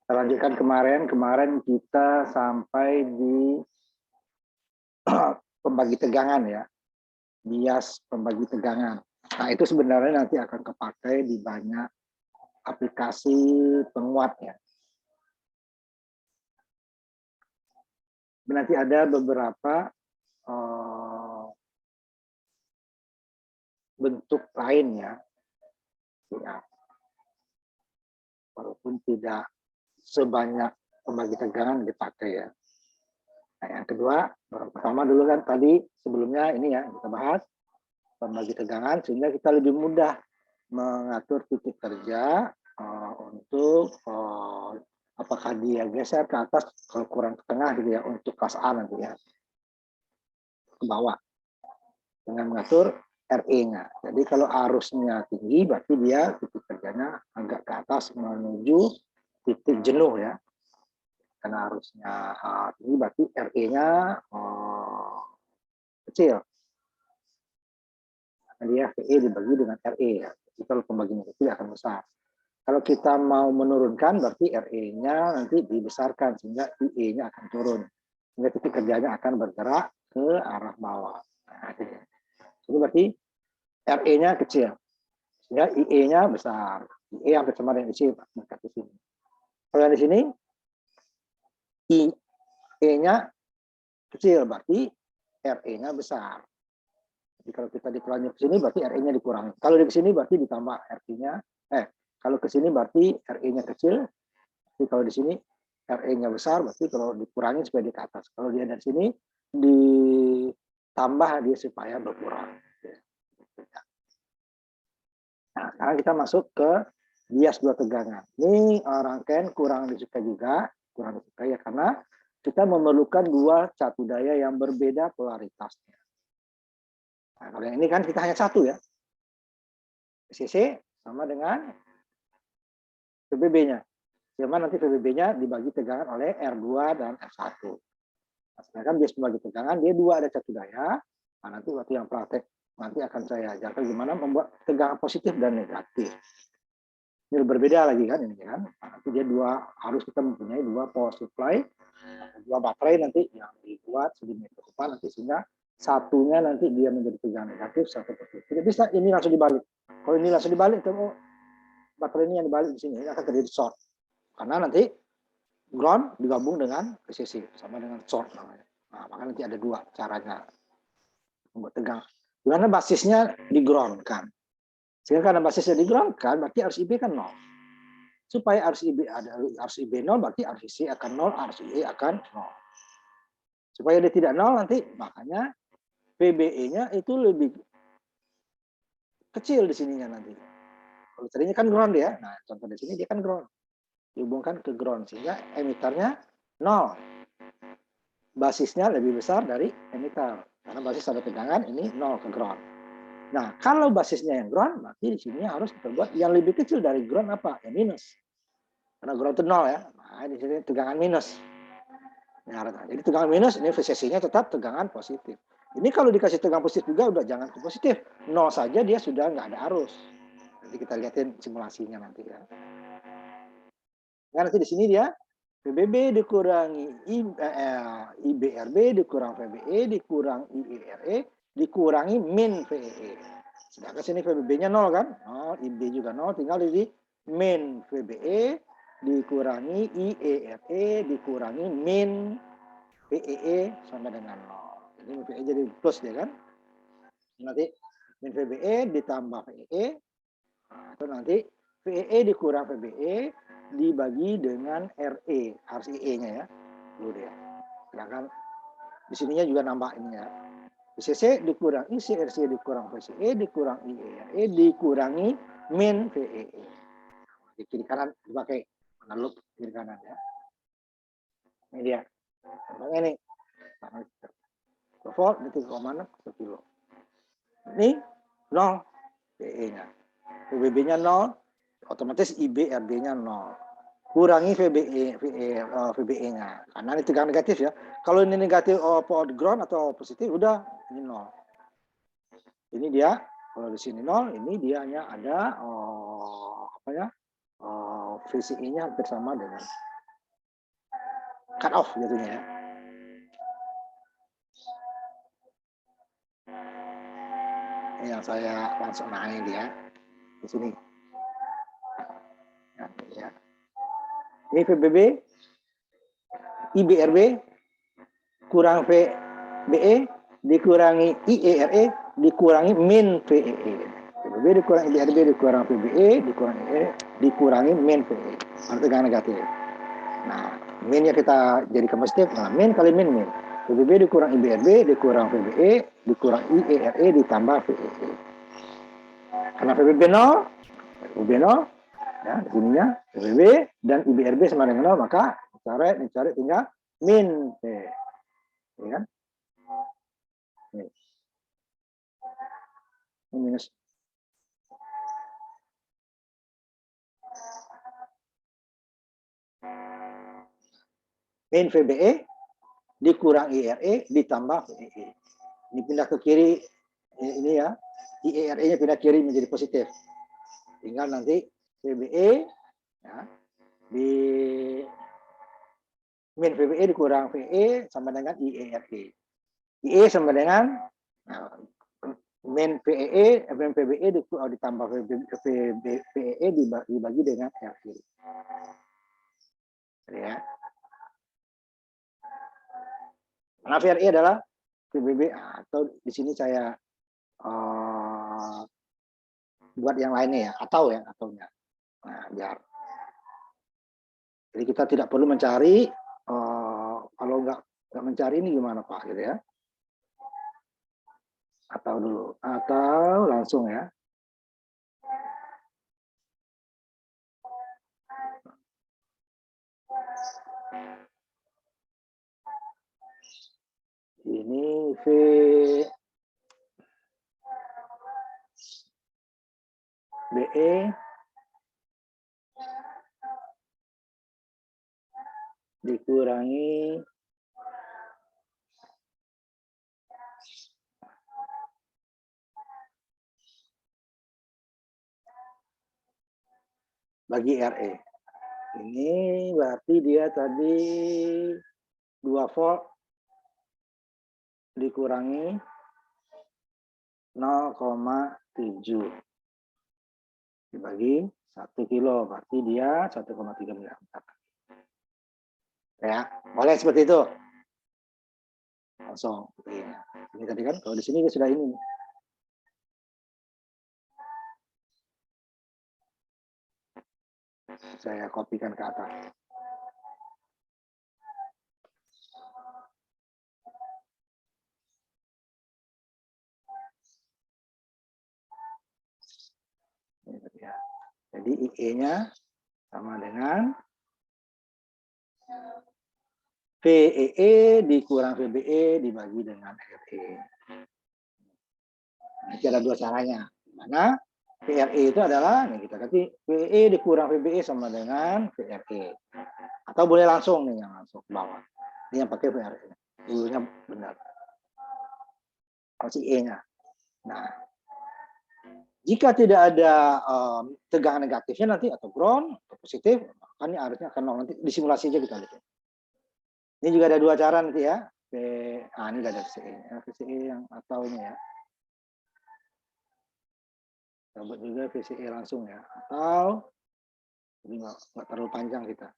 Kita lanjutkan kemarin kita sampai di pembagi tegangan ya, bias pembagi tegangan. Nah itu sebenarnya nanti akan kepakai di banyak aplikasi penguat ya. Nanti ada beberapa bentuk lain ya, walaupun tidak sebanyak pembagi tegangan dipakai ya. Nah, yang kedua, pertama dulu kan tadi sebelumnya ini ya kita bahas pembagi tegangan sehingga kita lebih mudah mengatur titik kerja untuk apakah dia geser ke atas kalau kurang ke tengah gitu ya untuk kelas A nanti ya ke bawah dengan mengatur RE-nya. Jadi kalau arusnya tinggi berarti dia titik kerjanya agak ke atas menuju titik jenuh ya. Karena arusnya tinggi berarti RE-nya kecil. Karena dia VE dibagi dengan RE ya. Jadi kalau pembagiannya kecil akan besar. Kalau kita mau menurunkan berarti RE-nya nanti dibesarkan sehingga IE-nya akan turun. Sehingga titik kerjanya akan bergerak ke arah bawah. Nah, jadi berarti RE-nya kecil. Sehingga IE-nya besar. IE hampir sama dengan IC dekat di sini. Kalau di sini IE-nya kecil berarti RE-nya besar. Jadi kalau kita dikurangi ke sini berarti RE-nya dikurangi. Kalau di sini berarti ditambah RE-nya. Kalau ke sini berarti RE-nya kecil. Jadi kalau di sini RE-nya besar berarti kalau dikurangi supaya di ke atas. Kalau dia dari sini ditambah dia supaya berkurang. Nah, sekarang kita masuk ke bias dua tegangan. Ini rangkaian kurang disukai juga, kurang disukai ya karena kita memerlukan dua catu daya yang berbeda polaritasnya. Nah, kalau yang ini kan kita hanya satu ya. PCC sama dengan PBB-nya. Cuma nanti PBB-nya dibagi tegangan oleh R2 dan R1. Nah, sedangkan bias pembagi tegangan dia dua ada catu daya. Nah, nanti waktu yang praktek nanti akan saya ajarkan gimana membuat tegangan positif dan negatif. Ini berbeda lagi kan ini kan. Nah, nanti dia harus kita mempunyai dua power supply, dua baterai nanti yang dibuat sedemikian rupa nanti sehingga satunya nanti dia menjadi tegangan negatif, satu positif. Tidak bisa ini langsung dibalik. Kalau ini langsung dibalik, kamu baterai ini yang dibalik di sini ini akan terjadi short. Karena nanti ground digabung dengan PCC sama dengan short namanya. Nah, maka nanti ada dua caranya membuat tegang. Karena basisnya di ground kan. Sehingga karena basisnya di ground kan, berarti arus IB kan 0. Supaya arus IB ada arus IB 0, berarti arus IC akan 0, arus IE akan 0. Supaya dia tidak 0 nanti, makanya PBE-nya itu lebih kecil di sininya nanti. Kalau tadinya kan ground ya. Nah, contoh di sini dia kan ground. Dihubungkan ke ground sehingga emiternya 0. Basisnya lebih besar dari emitter. Karena basis ada tegangan ini 0 ke ground. Nah, kalau basisnya yang ground, berarti di sini harus kita buat yang lebih kecil dari ground apa? Yang minus. Karena ground itu 0 ya. Nah, di sini tegangan minus. Nah, jadi tegangan minus, ini VCC-nya tetap tegangan positif. Ini kalau dikasih tegangan positif juga udah jangan ke positif. 0 saja dia sudah nggak ada arus. Nanti kita lihatin simulasinya nanti ya. Nah, nanti di sini dia PBB dikurangi IBRB dikurang VBE dikurang IERE dikurangi min VEE. Sedangkan sini VBB-nya 0 kan? 0, IB juga 0, tinggal di min VBE dikurangi IERE dikurangi min VEE sama dengan 0. Jadi min VEE jadi plus dia kan? Nanti min VBE ditambah VEE, nah, itu nanti VEE dikurang VBE dibagi dengan RE, harus IE-nya ya. Dulu dia. Sedangkan di sininya juga nambah ini ya. ICC dikurang IC, RC dikurang VCE, dikurang IERE, dikurangi min VEE. Di kiri kanan dipakai analog kiri kanan ya. Ini dia. Contohnya nih. Volt di 3,6 kilo. Ini 0 VE-nya. VBB-nya 0, otomatis IB RB-nya 0. Kurangi VBE-nya. Karena ini tegangan negatif ya. Kalau ini negatif power ground atau positif, udah ini 0. Ini dia, kalau di sini 0, ini dia hanya ada VCE-nya hampir sama dengan cut off jatuhnya ya. Ini yang saya langsung ini dia di sini. Ya. Ini PBB, IBRB kurang VBE dikurangi IERE dikurangi min VEE. PBB dikurangi IBRB dikurangi VBE dikurangi IE dikurangi min VE. Arti tegangan negatif. Nah, minnya kita jadi positif. Nah, min kali min. PBB dikurang IBRB dikurang VBE dikurang IERE ditambah VEE. Karena PBB 0, PBB 0, ya, di sininya PBB dan IBRB sama dengan 0, maka dicari tinggal min P. Ya kan? Ini. Minus. Min VBE dikurang IRE ditambah VEE. Ini pindah ke kiri, ini ya, IERE-nya pindah kiri menjadi positif. Tinggal nanti VBE ya, di min VBE dikurang VE sama dengan IERE. IE sama dengan min VEE, min VBE ditambah VEE dibagi dengan RE. Ya. Nah, VRE adalah PBB atau di sini saya buat yang lainnya ya, atau ya, ataunya. Nah, biar. Jadi kita tidak perlu mencari kalau nggak mencari ini gimana Pak gitu ya. Atau dulu, atau langsung ya. Ini VBE dikurangi bagi RE. Ini berarti dia tadi 2 volt dikurangi 0,7 dibagi 1 kilo, berarti dia 1,3 mA. Ya, boleh seperti itu. Langsung. Ini tadi kan, kalau di sini sudah ini. Saya kopikan ke atas. Jadi IE-nya sama dengan VEE dikurang VBE dibagi dengan RE. Nanti ada 2 caranya. Mana VRE itu adalah, nih kita ganti VEE dikurang VBE sama dengan VRE. Atau boleh langsung nih, yang langsung ke bawah. Ini yang pakai VRE. Dulunya benar. Masih E-nya. Nah, jika tidak ada tegangan negatifnya nanti atau ground atau positif, maka ini harusnya akan nanti di simulasi aja kita lihat. Ini juga ada 2 cara nanti ya. Ini udah ada VCE yang ataunya ya. Dapat juga VCE langsung ya. Atau ini nggak terlalu panjang kita.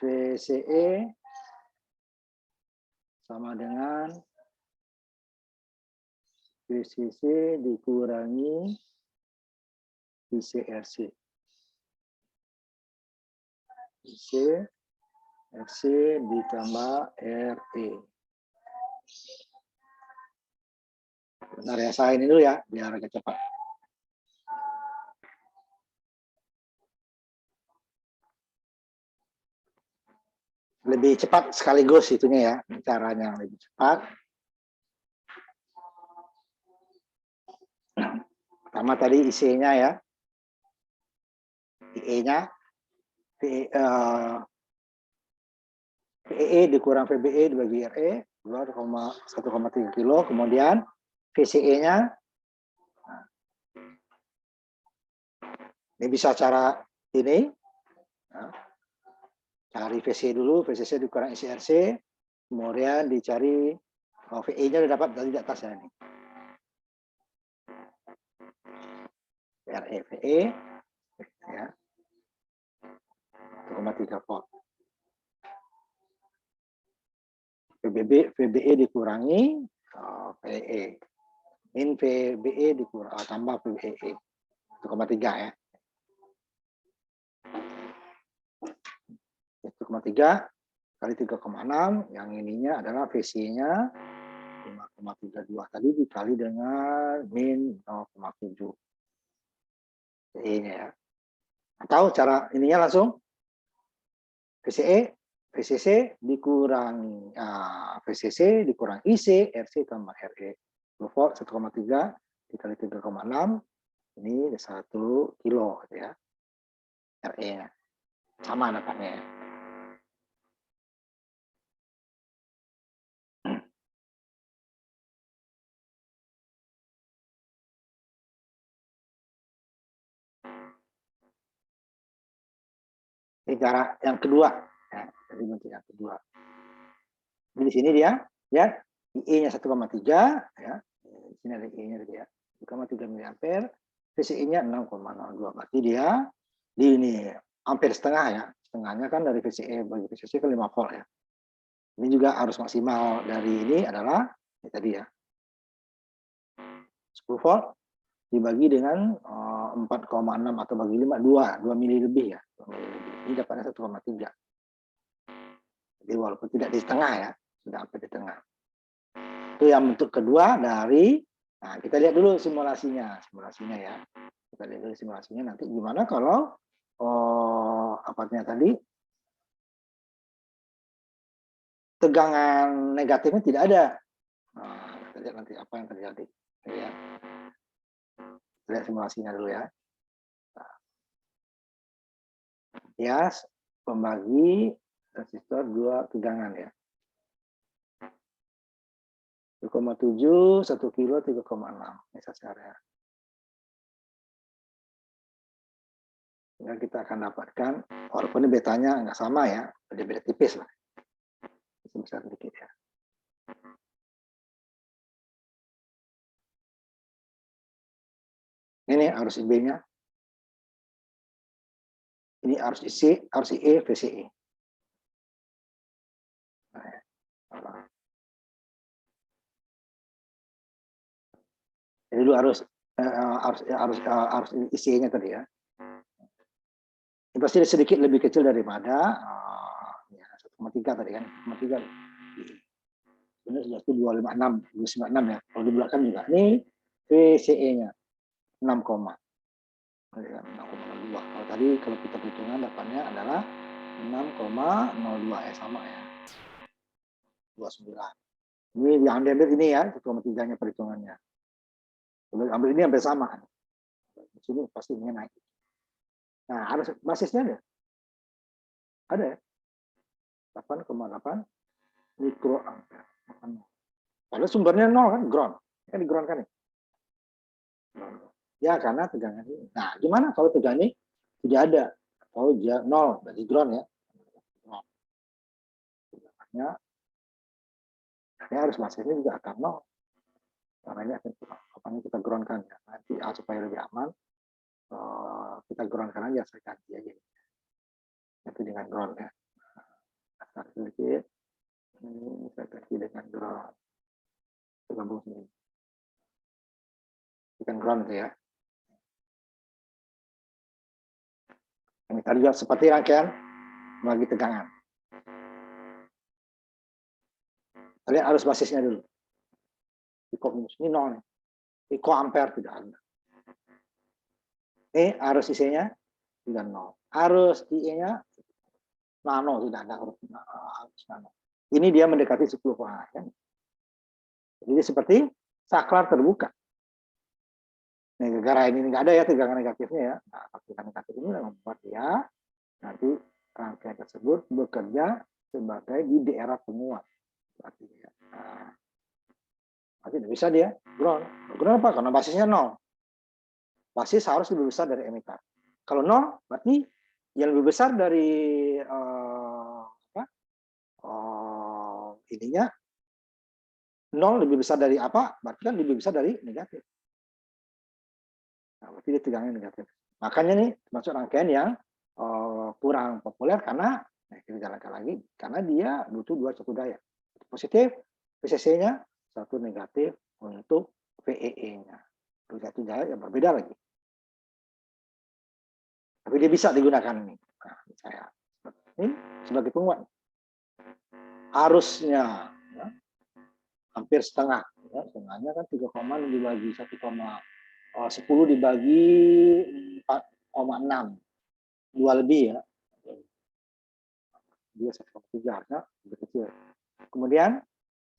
VCE sama dengan VCC dikurangi VCRC. VCRC ditambah RE. Bentar ya, saya ini dulu ya, biar agak cepat. Lebih cepat sekaligus itunya ya, caranya yang lebih cepat. Pertama tadi IC-nya ya, IE-nya, VEE dikurang VBE dibagi RE, 1,3 kilo, kemudian VCE-nya, ini bisa cara ini, Cari VC dulu, VCC dikurang isi RC, kemudian dicari VE-nya udah dapat tadi di atas ya ini. RE VE ya 1,3 volt. VBE dikurangi VE. Min VBE dikurang tambah VBE 1,3 ya. 1,3 kali 3,6, yang ininya adalah VC-nya 5,32 tadi dikali dengan min 0,7. VE-nya ya. Atau cara ininya langsung VCE, VCC dikurangi VCC dikurangi IC, RC tambah RE. 10 volt 1,3 dikali 3,6 ini 1 kilo ya. RE-nya sama dapatnya ya. Ini cara yang kedua, ya, jadi bentuk yang kedua. Jadi di sini dia, ya, IE-nya 1,3, ya, di sini ada IE-nya ya, 1,3 mA, VCE-nya 6,02, berarti dia di ini hampir setengah ya, setengahnya kan dari VCE bagi VCC ke 5 volt ya. Ini juga harus maksimal dari ini adalah ini tadi ya, 10 volt dibagi dengan 4,6 atau bagi 5, 2 mili lebih ya. 2 mili lebih. Ini dapatnya 1,3. Jadi walaupun tidak di tengah ya, sudah hampir di tengah. Itu yang bentuk kedua dari, nah kita lihat dulu simulasinya ya. Kita lihat dulu simulasinya nanti gimana kalau apanya tadi tegangan negatifnya tidak ada. Nah, kita lihat nanti apa yang terjadi. Ya. Lihat simulasinya dulu ya. Nah. Ya, pembagi resistor 2 tegangan ya. 1,7, 1 kilo, 3,6. Ini area. Ya, kita akan dapatkan, walaupun ini betanya nggak sama ya, beda-beda tipis lah. Sebesar sedikit ya. Ini arus IB-nya. Ini arus IC, arus IE, VCE. Nah, ya. Jadi dulu arus IC-nya tadi ya. Ini pasti sedikit lebih kecil daripada 1,3 tadi kan, 1,3. Ini sudah 256 ya. Kalau di belakang juga. Ini VCE-nya 6, 6,02. Kalau tadi kalau kita perhitungan dapatnya adalah 6,02 ya, sama ya. 29. Ini yang diambil ini ya, 1,3-nya perhitungannya. Kalau ambil ini hampir sama. Di sini pasti ini naik. Nah, harus basisnya ada. Ada ya. 8,8 mikroampere. Padahal sumbernya 0 kan, ground. Kan di ground kan ya. Ya, karena tegangan ini. Nah, gimana kalau tegangan ini tidak ada? Kalau dia 0, berarti ground ya. Tegangannya, ini harus basisnya juga akan 0. Karena ini akan kita groundkan ya. Nanti supaya lebih aman, kita groundkan aja, saya ganti aja. Nanti dengan ground ya. Nah, sedikit. Ini saya ganti dengan ground. Kita gabung sini. Dengan ground ya. Ini tadi juga seperti rangkaian bagi tegangan. Kalian harus basisnya dulu. Pico minus ini 0 nih. Pico ampere tidak ada. Ini arus IC-nya tidak 0. Arus IE-nya nano tidak ada huruf nano. Ini dia mendekati 10 volt kan. Jadi seperti saklar terbuka. Nih, gara ini nggak ada ya tegangan negatifnya ya. Nah, tegangan negatif ini membuat dia nanti rangkaian tersebut bekerja sebagai di daerah penguat. Berarti ya. Nah, nanti tidak bisa dia ground. Ground apa? Karena basisnya 0. Basis harus lebih besar dari emitter. Kalau 0, berarti yang lebih besar dari ininya 0 lebih besar dari apa? Berarti kan lebih besar dari negatif. Nah, berarti dia tegangnya negatif. Makanya nih termasuk rangkaian yang kurang populer karena kita jalankan lagi karena dia butuh 2 suku daya. Positif VCC-nya, satu negatif untuk VEE-nya. Satu daya yang berbeda lagi. Tapi dia bisa digunakan nih. Nah, saya ini sebagai penguat. Harusnya ya, hampir setengah. Ya, setengahnya kan 3, dibagi 10 dibagi 4,6. 2 lebih ya. Dia 1,3 harusnya lebih kecil. Kemudian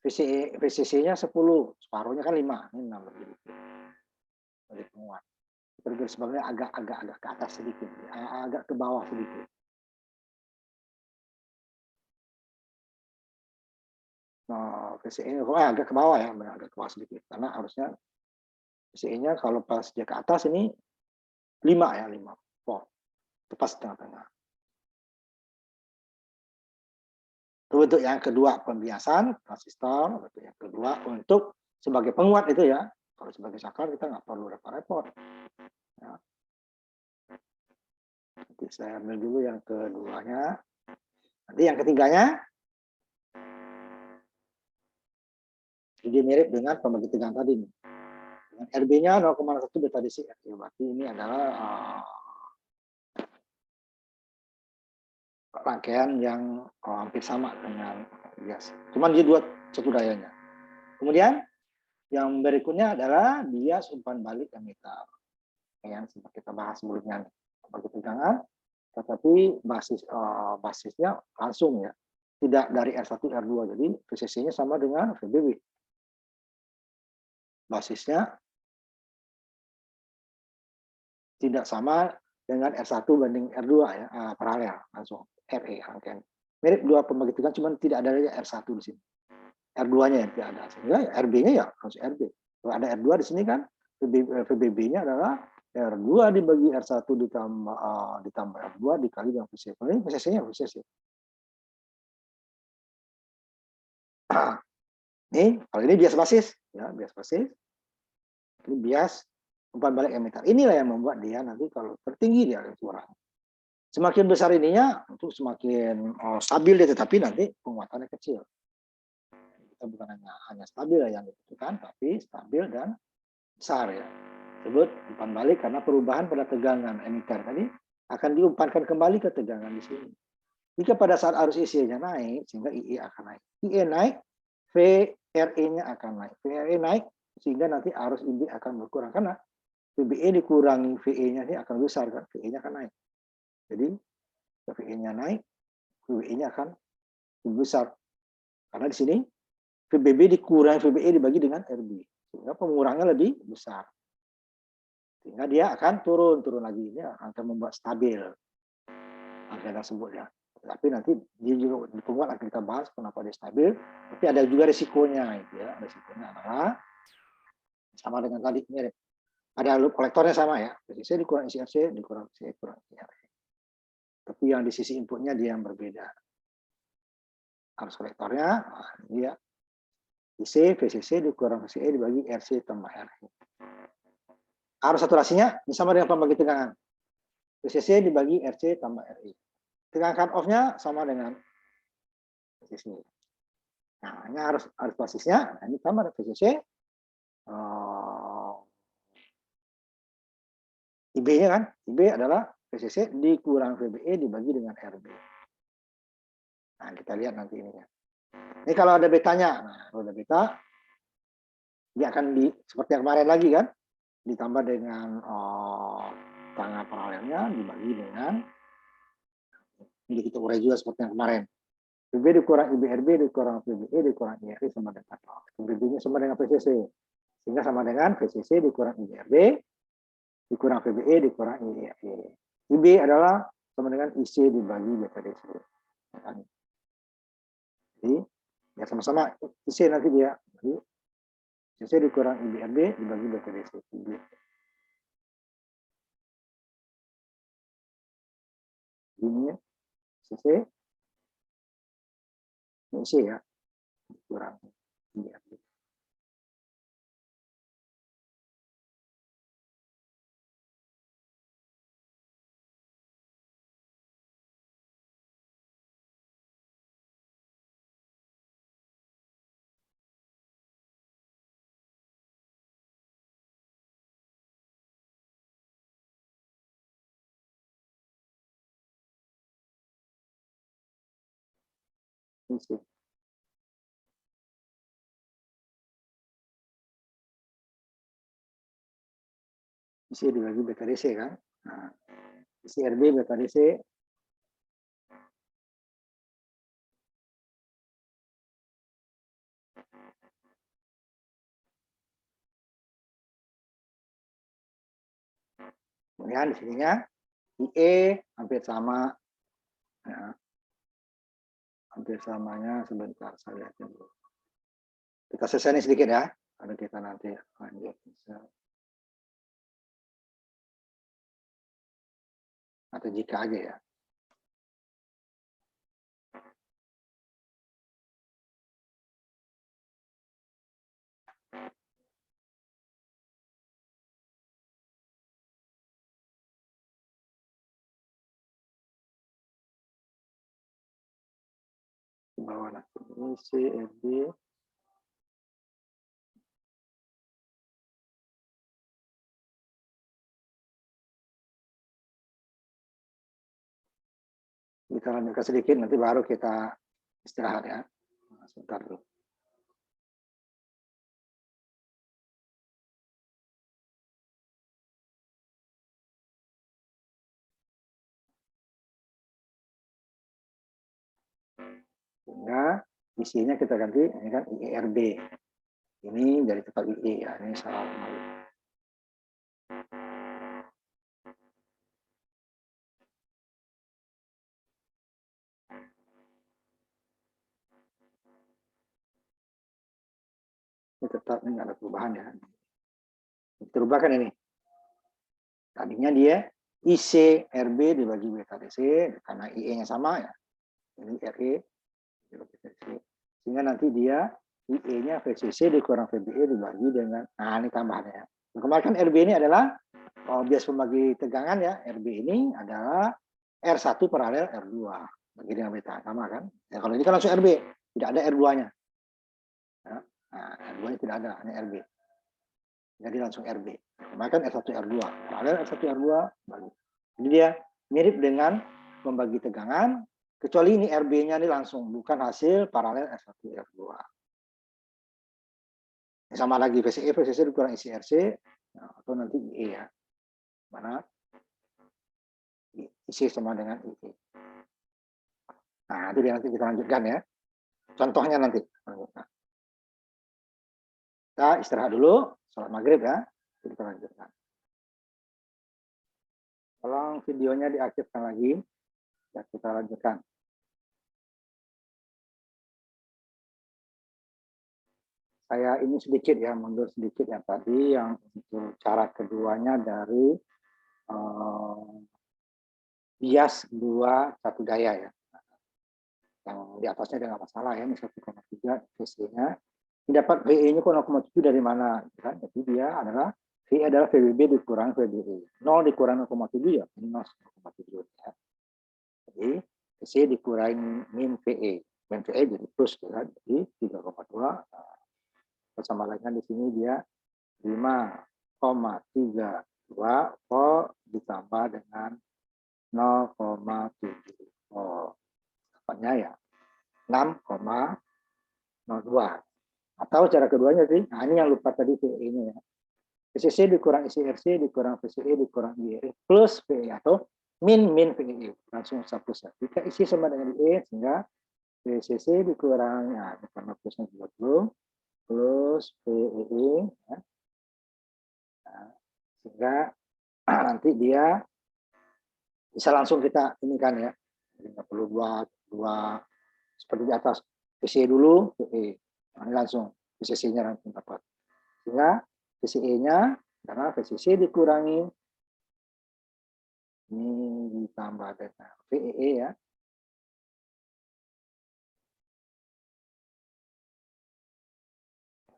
VCC-nya 10, separuhnya kan 5. Ini 6 lebih. Sebagai penguat. Garis bawahnya agak ke atas sedikit, agak ke bawah sedikit. Nah, VCE agak ke bawah ya, agak ke bawah sedikit. Karena harusnya VCE-nya kalau pas dia ke atas ini 5 ya, 5 volt. Tepat tengah-tengah. Itu bentuk yang kedua pembiasan transistor, bentuk yang kedua untuk sebagai penguat itu ya. Kalau sebagai saklar kita nggak perlu repot-repot. Ya. Nanti saya ambil dulu yang keduanya. Nanti yang ketiganya jadi mirip dengan pembagi tegangan tadi nih. RB-nya 0,1 beta DC. Berarti ini adalah rangkaian yang hampir sama dengan bias. Cuman dia 2 suku dayanya. Kemudian yang berikutnya adalah bias umpan balik emitter. Yang sempat kita bahas sebelumnya nih. Pembagi tegangan, tetapi basisnya langsung ya. Tidak dari R1 R2. Jadi VCC-nya sama dengan VBB. Basisnya tidak sama dengan R1 banding R2 ya, paralel langsung RE rangkaian. Mirip 2 pembagi tegangan, cuman tidak ada R1 di sini. R2-nya yang tidak ada. Sehingga RB-nya ya langsung RB. Kalau ada R2 di sini kan VBB-nya adalah R2 dibagi R1 ditambah R2 dikali dengan VCC. Kalau ini VCC-nya VCC. Ini kalau ini bias basis ya, bias basis. Ini bias umpan balik emitter. Inilah yang membuat dia nanti kalau tertinggi dia suara. Semakin besar ininya, untuk semakin stabil dia, tetapi nanti penguatannya kecil. Kita bukan hanya stabil yang dibutuhkan, tapi stabil dan besar ya. Sebut umpan balik karena perubahan pada tegangan emitter tadi akan diumpankan kembali ke tegangan di sini. Jika pada saat arus IC-nya naik, sehingga IE akan naik. IE naik, VRE-nya akan naik. VRE naik, sehingga nanti arus IB akan berkurang. Karena VBE dikurangi VE-nya ini akan besar, kan? VE-nya akan naik. Jadi, VE-nya naik, VBE-nya akan lebih besar. Karena di sini, VBB dikurangi VBE dibagi dengan RB. Sehingga pengurangannya lebih besar. Sehingga dia akan turun lagi. Ini akan membuat stabil. Angka tersebut ya. Tapi nanti dia juga di penguat akan kita bahas kenapa dia stabil. Tapi ada juga risikonya itu ya. Risikonya adalah sama dengan tadi mirip. Ada loop kolektornya sama ya. VCC dikurang isi RC, dikurang VCC, kurang isi RC. Tapi yang di sisi inputnya dia yang berbeda. Arus kolektornya dia IC, VCC dikurang VCE dibagi RC tambah RC. Arus saturasinya sama dengan pembagi tegangan. VCC dibagi RC tambah RI. Tegangan cut off-nya sama dengan VCC. Nah, ini harus basisnya. Nah, ini sama dengan VCC. IB-nya kan, IB adalah VCC dikurang VBE dibagi dengan RB. Nah, kita lihat nanti ini ya. Ini kalau ada betanya, nah kalau ada beta, dia akan seperti yang kemarin lagi kan, ditambah dengan tangga paralelnya dibagi dengan, ini kita urai juga seperti yang kemarin. VB dikurang IBRB dikurang VBE dikurang IRI sama dengan VB-nya sama dengan VCC. Sehingga sama dengan VCC dikurang IBRB dikurang VBE dikurang IRI. IB adalah sama dengan IC dibagi beta DC. Jadi ya sama-sama IC nanti dia. Jadi IC dikurang IBRB dibagi beta DC. IB. Ini CC, ini C ya, kurang. Ini C. Isi dibagi beta DC kan. Nah, isi RB beta DC. Kemudian di sininya IE hampir sama. Ya. Hampir samanya sebentar saya lihat dulu. Kita selesai sedikit ya. Karena kita nanti lanjut. Atau jika aja ya. Di bawah nanti ini CRB. Kita lanjutkan sedikit, nanti baru kita istirahat ya. Sebentar dulu. Sehingga isinya kita ganti, ini kan IERB. Ini dari tetap IE ya, ini salah malu. Ini tetap ini nggak ada perubahan ya. Terubah kan ini. Tadinya dia ICRB dibagi beta DC karena IE-nya sama ya. Ini RE dibagi DC. Sehingga nanti dia IE-nya VCC dikurang VBE dibagi dengan, nah ini tambahannya. Kemarin kan RB ini adalah bias pembagi tegangan ya. RB ini adalah R1 paralel R2. Bagi dengan beta sama kan. Ya, kalau ini kan langsung RB, tidak ada R2-nya. Ya. Nah, R2-nya tidak ada, hanya RB. Jadi langsung RB. Kemarin R1 R2. Paralel R1 R2 bagi. Jadi dia mirip dengan membagi tegangan, kecuali ini RB-nya ini langsung, bukan hasil paralel R1 R2. Sama lagi VCE, VCC dikurang ICRC, atau nanti IE ya. Mana IC sama dengan IE. Nah, itu nanti kita lanjutkan ya. Contohnya nanti. Kita istirahat dulu, sholat maghrib ya. Kita lanjutkan. Tolong videonya diaktifkan lagi. Ya, kita lanjutkan. Saya ini sedikit ya, mundur sedikit yang tadi, yang untuk cara keduanya dari bias 2 satu daya ya. Yang di atasnya ada nggak masalah ya, ini 1,3 VC-nya. Dapat VE-nya 0,7 dari mana? Kan? Jadi dia adalah VE adalah VBB dikurang VBE. 0 dikurang 0,7 ya, ini 0,7 ya. Jadi VC dikurangi min VE. Min VE jadi plus ya, jadi 3,2. Sama lainnya di sini dia 5,32 volt ditambah dengan 0,7 volt. Dapatnya ya 6,02. Atau cara keduanya sih, nah ini yang lupa tadi VE-nya ya. VCC dikurang ICRC dikurang VCE dikurang IE plus VE atau min VE. Langsung satu satu. Jika isi sama dengan IE sehingga VCC dikurang ya karena plusnya 20 plus VEE ya. Nah, sehingga nanti dia bisa langsung kita ini kan ya, nggak perlu dua seperti di atas VCE dulu VE. Nah, ini langsung VCC-nya langsung dapat, sehingga VCE-nya karena VCC dikurangi ini ditambah dengan VEE ya.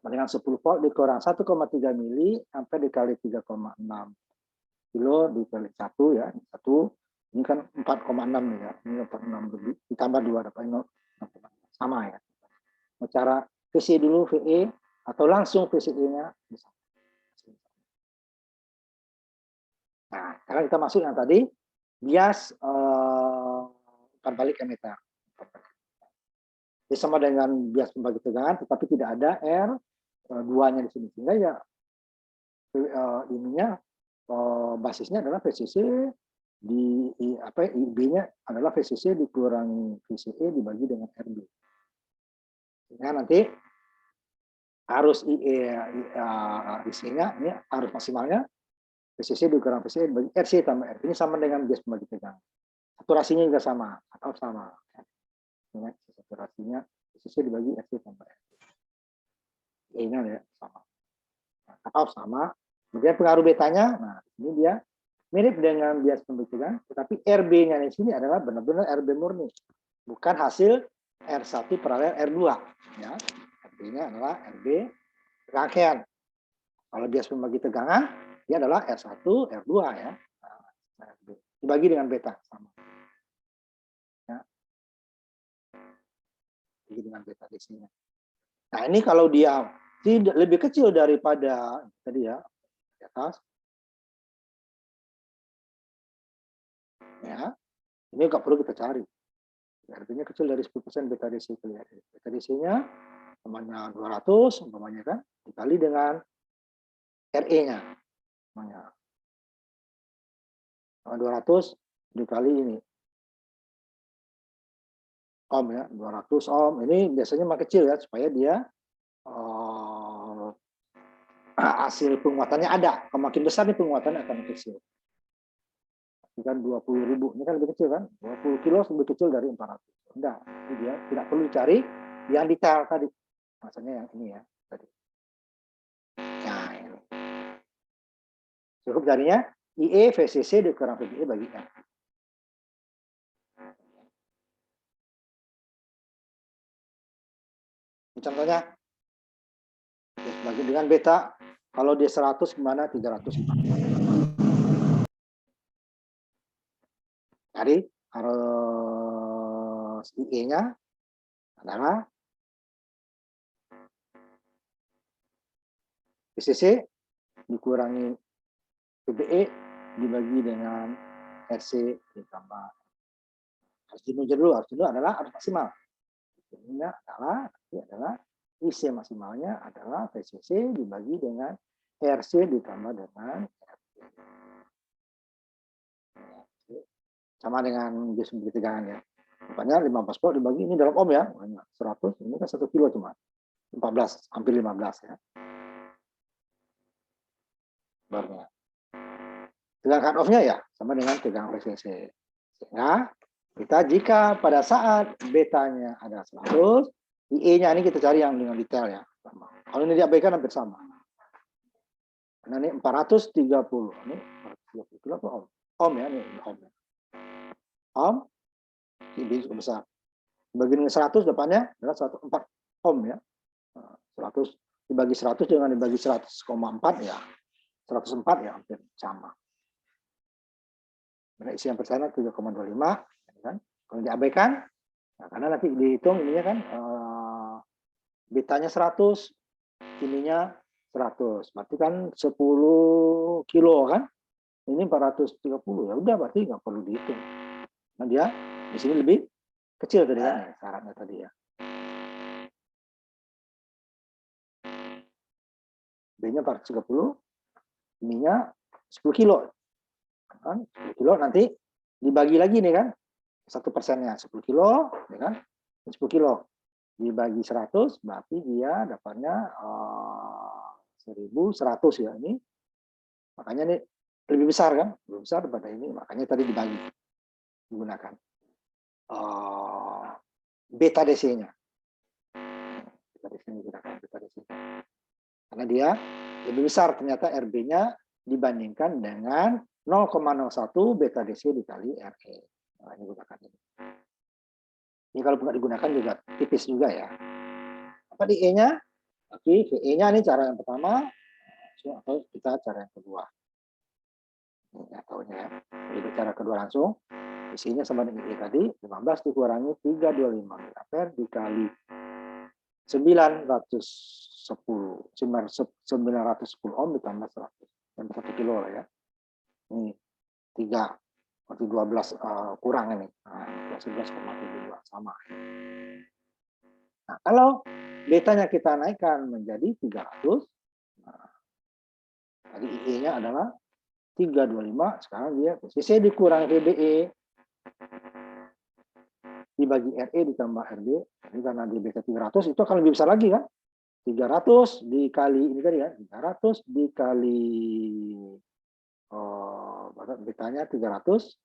Dengan 10 volt dikurang 1,3 mili sampai dikali 3,6 kilo dikali 1 ya. 1 ini kan 4,6 nih ya. Ini 4,6 lebih ditambah 2 dapat 0, sama ya. Cara VC dulu VE atau langsung VCE-nya bisa. Nah, sekarang kita masuk yang tadi bias umpan balik emitter. Ini sama dengan bias pembagi tegangan, tetapi tidak ada R2-nya di sini. Sehingga ya ininya basisnya adalah VCC di IB-nya adalah VCC dikurangi VCE dibagi dengan RB. Sehingga nanti arus IC-nya ini arus maksimalnya VCC dikurang VCE dibagi RC tambah R. Ini sama dengan bias pembagi tegangan. Saturasinya juga sama atau sama. Ya, saturasinya VCC dibagi RC tambah R. Ini ya sama. Atau sama. Kemudian pengaruh betanya, nah ini dia mirip dengan bias pembagi tegangan, tetapi RB-nya di sini adalah benar-benar RB murni, bukan hasil R1 paralel R2. Ya, RB-nya adalah RB rangkaian. Kalau bias pembagi tegangan, dia adalah R1, R2 ya. Nah, dibagi dengan beta sama. Ya. Dibagi dengan beta di sini. Nah, ini kalau dia tidak lebih kecil daripada tadi ya, di atas. Ya. Ini nggak perlu kita cari. Artinya kecil dari 10% beta DC. Beta DC-nya namanya 200 umpamanya kan, dikali dengan RE-nya. Namanya 200 dikali ini. Ohm ya, 200 ohm. Ini biasanya makin kecil ya supaya dia hasil penguatannya ada. Kalau makin besar nih penguatannya akan kecil. Ini kan 20.000, ini kan lebih kecil kan? 20 kilo lebih kecil dari 400. Udah, itu dia tidak perlu cari yang detail tadi. Maksudnya yang ini ya tadi. Nah, ini. Cukup jadinya IE VCC dikurang VBE bagi R. Contohnya bagi dengan beta kalau dia 100 gimana 340. Jadi harus IE-nya adalah VCC dikurangi VBE dibagi dengan RC ditambah harus diuji dulu, adalah arus maksimal. Ini adalah IC maksimalnya adalah VCC dibagi dengan RC ditambah dengan RC. Sama dengan bias pembagi tegangan ya. Makanya 15 volt dibagi ini dalam ohm ya. 100 ini kan 1 kilo cuma. 14 hampir 15 ya. Barnya. Tegangan cut off-nya ya sama dengan tegangan VCC. Sehingga kita jika pada saat betanya ada 100, IE-nya ini kita cari yang dengan detail ya. Kalau ini diabaikan hampir sama. Nah ini 430. Ini 430 kilo apa ohm? Ohm ya, ini ohm. Ohm, ini cukup besar. Dibagi dengan 100 depannya adalah 104 ohm ya. 100 dibagi 100 dengan dibagi 100,4 ya. 104 ya hampir sama. Nah, isi yang percaya 3,25 kan. Kalau diabaikan, nah, karena nanti dihitung ininya kan betanya 100, ininya 100. Berarti kan 10 kilo kan. Ini 430 ya udah berarti nggak perlu dihitung. Nah dia di sini lebih kecil tadi kan ya, syaratnya tadi ya. B-nya 430, ininya 10 kilo. Kan? 10 kilo nanti dibagi lagi nih kan. 1%-nya 10 kilo, ya kan? 10 kilo dibagi 100, berarti dia dapatnya 1.100 ya ini. Makanya ini lebih besar kan? Lebih besar daripada ini, makanya tadi dibagi. Digunakan beta DC-nya. Beta DC-nya digunakan beta DC-nya. Karena dia lebih besar ternyata RB-nya dibandingkan dengan 0,01 beta DC dikali RE. Nah, ini gunakan ini. Ini kalau nggak digunakan juga tipis juga ya. Apa di E-nya? Oke, VE-nya ini cara yang pertama, atau kita cara yang kedua. Ini tahunya ya. Jadi cara kedua langsung. Isinya sama dengan E tadi, 15 dikurangi 325 mAh dikali 910 ohm ditambah 100. Dan 1 kilo lah ya. Ini 3 berarti 12 kurang ini. Nah, 11,72 sama. Nah, kalau betanya kita naikkan menjadi 300, nah, tadi IE-nya adalah 325, sekarang dia CC dikurang VBE dibagi RE ditambah RB, ini karena di beta 300 itu akan lebih besar lagi kan? 300 dikali ini tadi ya, 300 dikali betanya 300,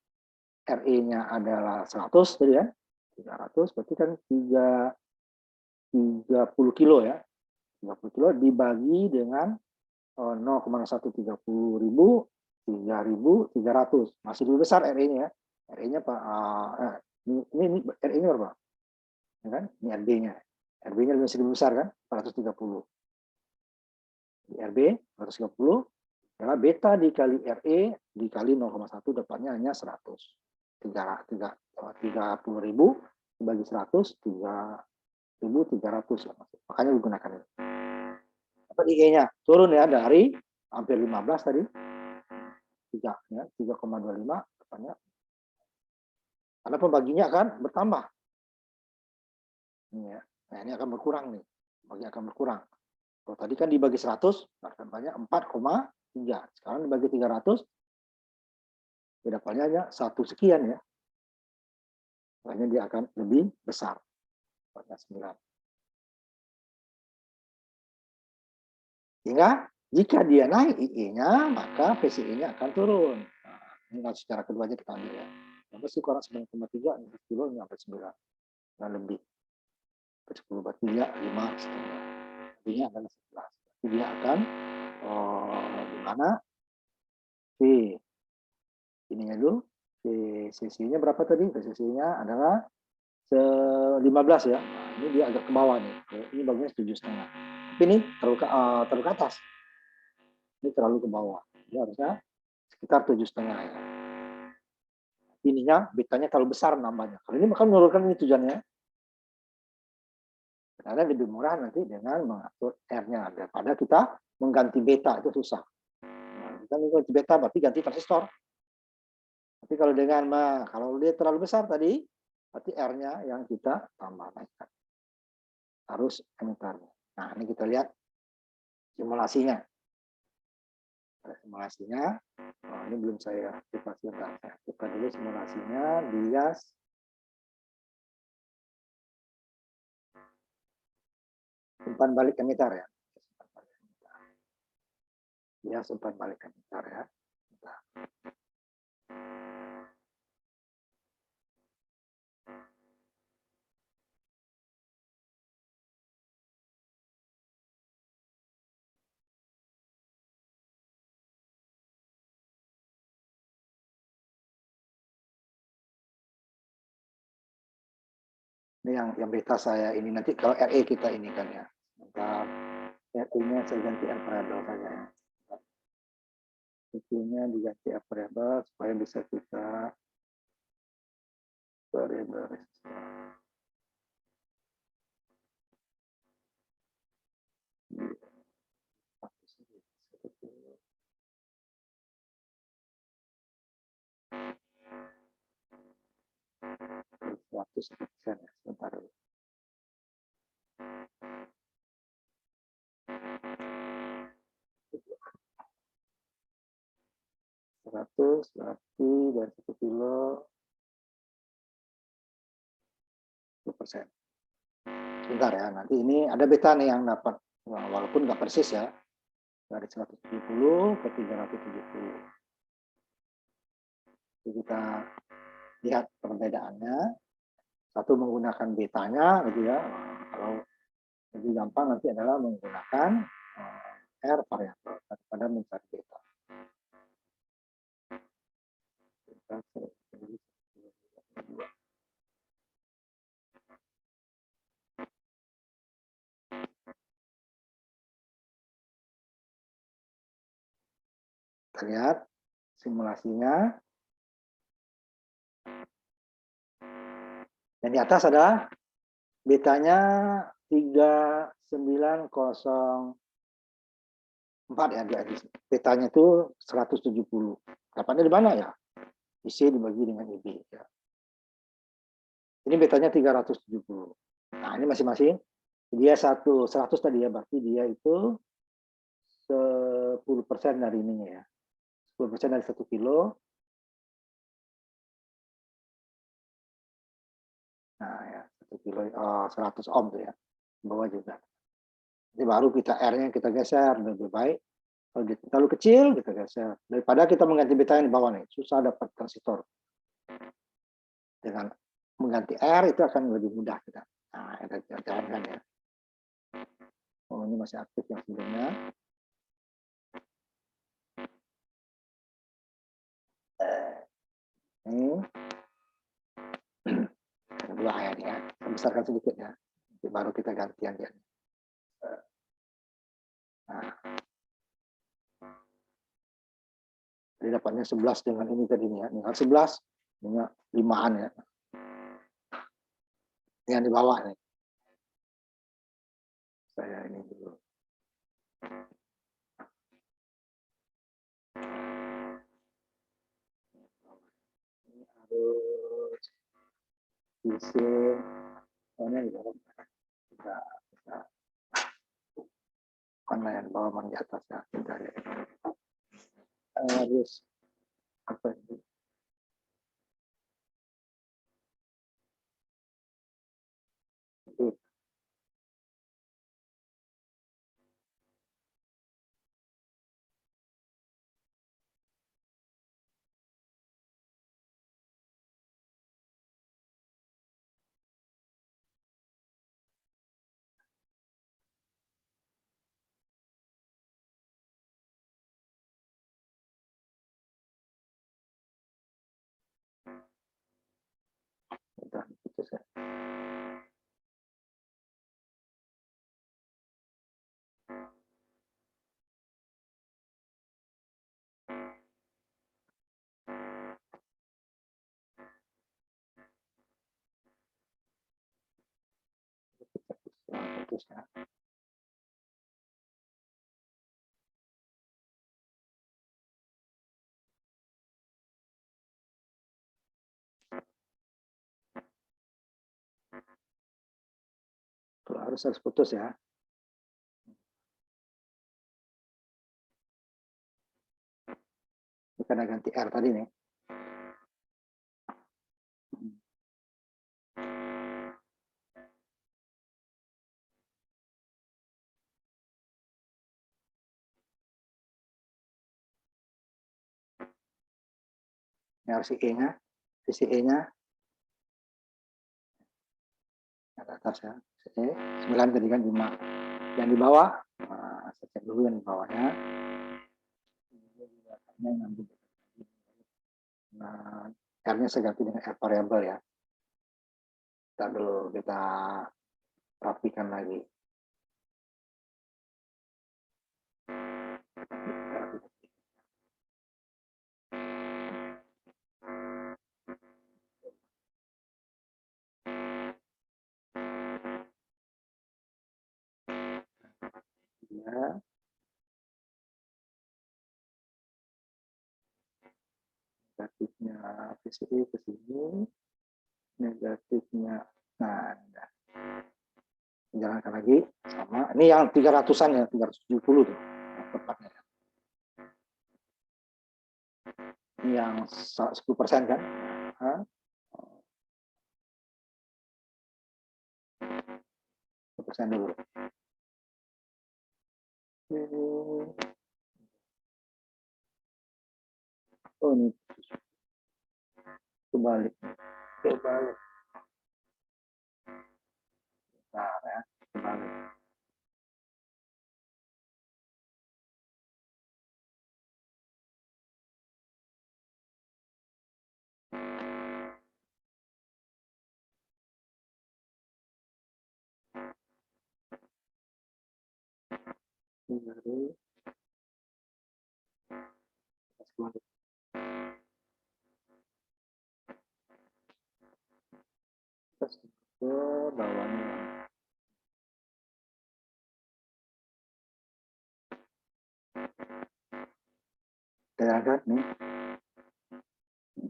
RE-nya adalah 100 tadi ya. 300 berarti kan 30 kilo ya. 30 kilo dibagi dengan 0,130 ribu, 3.300. Masih lebih besar RE-nya ya. RE-nya Pak, ini RE-nya berapa? Ya kan? Ini RB-nya. RB-nya lebih besar kan? 430. Di RB 430 adalah beta dikali RE dikali 0,1 dapatnya hanya 100. 30.000 dibagi 100, 3.300 ya. Makanya digunakan ini. Dapat IG-nya turun ya dari hampir 15 tadi. 3 ya, 3,25 dapatnya. Karena pembaginya akan bertambah. Ini ya. Nah, ini akan berkurang nih. Bagi akan berkurang. Kalau tadi kan dibagi 100, akan banyak 4,3. Sekarang dibagi 300, dapatnya hanya 1 sekian ya. Makanya dia akan lebih besar. Dapatnya 9. Sehingga jika dia naik IE-nya, maka PCE-nya akan turun. Nah, ini secara kedua aja kita ambil ya. Sampai sih kurang 9,3, kilo ini sampai 9. Dan lebih. 10 berarti dia 5,5. Artinya adalah 11. Jadi dia akan di mana V ininya dulu, VCC-nya berapa tadi? VCC-nya adalah 15 ya. Nah, ini dia agak ke bawah nih. Ini bagusnya 7,5. Tapi ini terlalu ke atas. Ini terlalu ke bawah. Ini harusnya sekitar 7,5 ya. Ininya betanya terlalu besar nambahnya. Kalau ini makan menurunkan ini tujuannya. Karena lebih murah nanti dengan mengatur R-nya daripada kita mengganti beta itu susah. Nah, kita mengganti beta berarti ganti transistor. Tapi kalau dengan kalau dia terlalu besar tadi, berarti R-nya yang kita tambah naikkan. Harus emitarnya. Nah, ini kita lihat simulasinya. Simulasinya, ini belum saya aktifasi. Saya aktifkan dulu simulasinya, bias. Umpan balik emitter ya. Bias umpan balik emitter ya. Ini yang beta saya ini nanti kalau RE kita ini kan ya. Bentar. RE-nya saya ganti R variable saja ya. RE-nya diganti R variable supaya bisa kita variable resistor. %, ya. Sebentar dulu. Seratus berarti dari 1 kilo 10%. Bentar ya, nanti ini ada beta nih yang dapat, walaupun nggak persis ya, dari 170 ke 370. Jadi kita lihat perbedaannya. Satu menggunakan betanya, gitu ya. Kalau lebih gampang nanti adalah menggunakan R variabel daripada mencari beta. Kita lihat simulasinya. Dan di atas ada betanya 3904 ya, betanya itu 170. Dapatnya di mana ya? IC dibagi dengan IB ya. Ini betanya 370. Nah, ini masing-masing dia 100 tadi ya, berarti dia itu 10% dari ininya ya. 10% dari 1 kilo. Nah, ya, 1 kilo 100 ohm tuh ya. Bawah juga. Jadi baru kita R-nya kita geser, lebih baik. Kalau terlalu kecil kita geser. Daripada kita mengganti beta yang di bawah nih, susah dapat transistor. Dengan mengganti R itu akan lebih mudah kita. Nah, kita jalankan ya. Oh, ini masih aktif yang sebelumnya. Ini kedua ya, besarkan sedikit ya. Nanti baru kita gantian dia. Nah, jadi dapatnya 11 dengan ini tadi ya. Dengan 11, dengan 5-an ya. Yang di bawah nih. Saya ini dulu. Ini harus isi ini di bawah. Kita mana yang bawah, mana di atas ya. Kita harus apa ini? Kita putus ya. Putus ya. Harus putus ya. Ini karena ganti R tadi nih. Ini harus E-nya, sisi E-nya. Di atas ya. E, 9 tadi kan 5. Yang di bawah, nah, saya cek dulu yang di bawahnya. Nah, R-nya saya ganti dengan R variable ya. Kita dulu kita rapikan lagi. Ya. Negatifnya PCI ke sini, negatifnya, nah, jalankan lagi sama. Ini yang 300-an ya, 370 tuh tepatnya. Ini yang 10% kan? Hah? 10% dulu. Oh, ini kebalik. Nah, ya, kebalik. Dari ke bawahnya. Kayak ada nih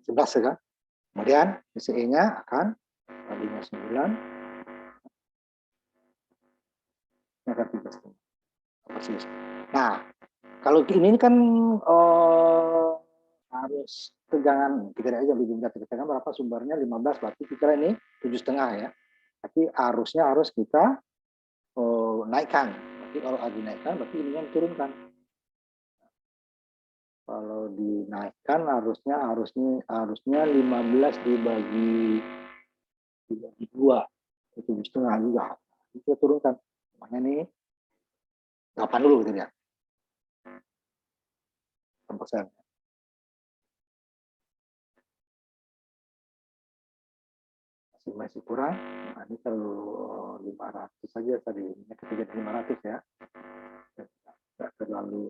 11 ya kan. Kemudian PCE-nya akan 59 akan 13. Nah, kalau ini kan harus tegangan kita aja lebih berat tegangan berapa sumbernya 15 berarti kita ini 7,5 ya. Tapi arusnya harus kita naikkan. Berarti kalau dinaikkan berarti ini yang turunkan. Kalau dinaikkan harusnya 15 dibagi 2 itu 7,5 juga. Kita turunkan. Makanya ini 8 dulu gitu ya. 8%. Masih kurang. Nah, ini kalau 500 saja tadi. Ini ketiga 500 ya. Tidak terlalu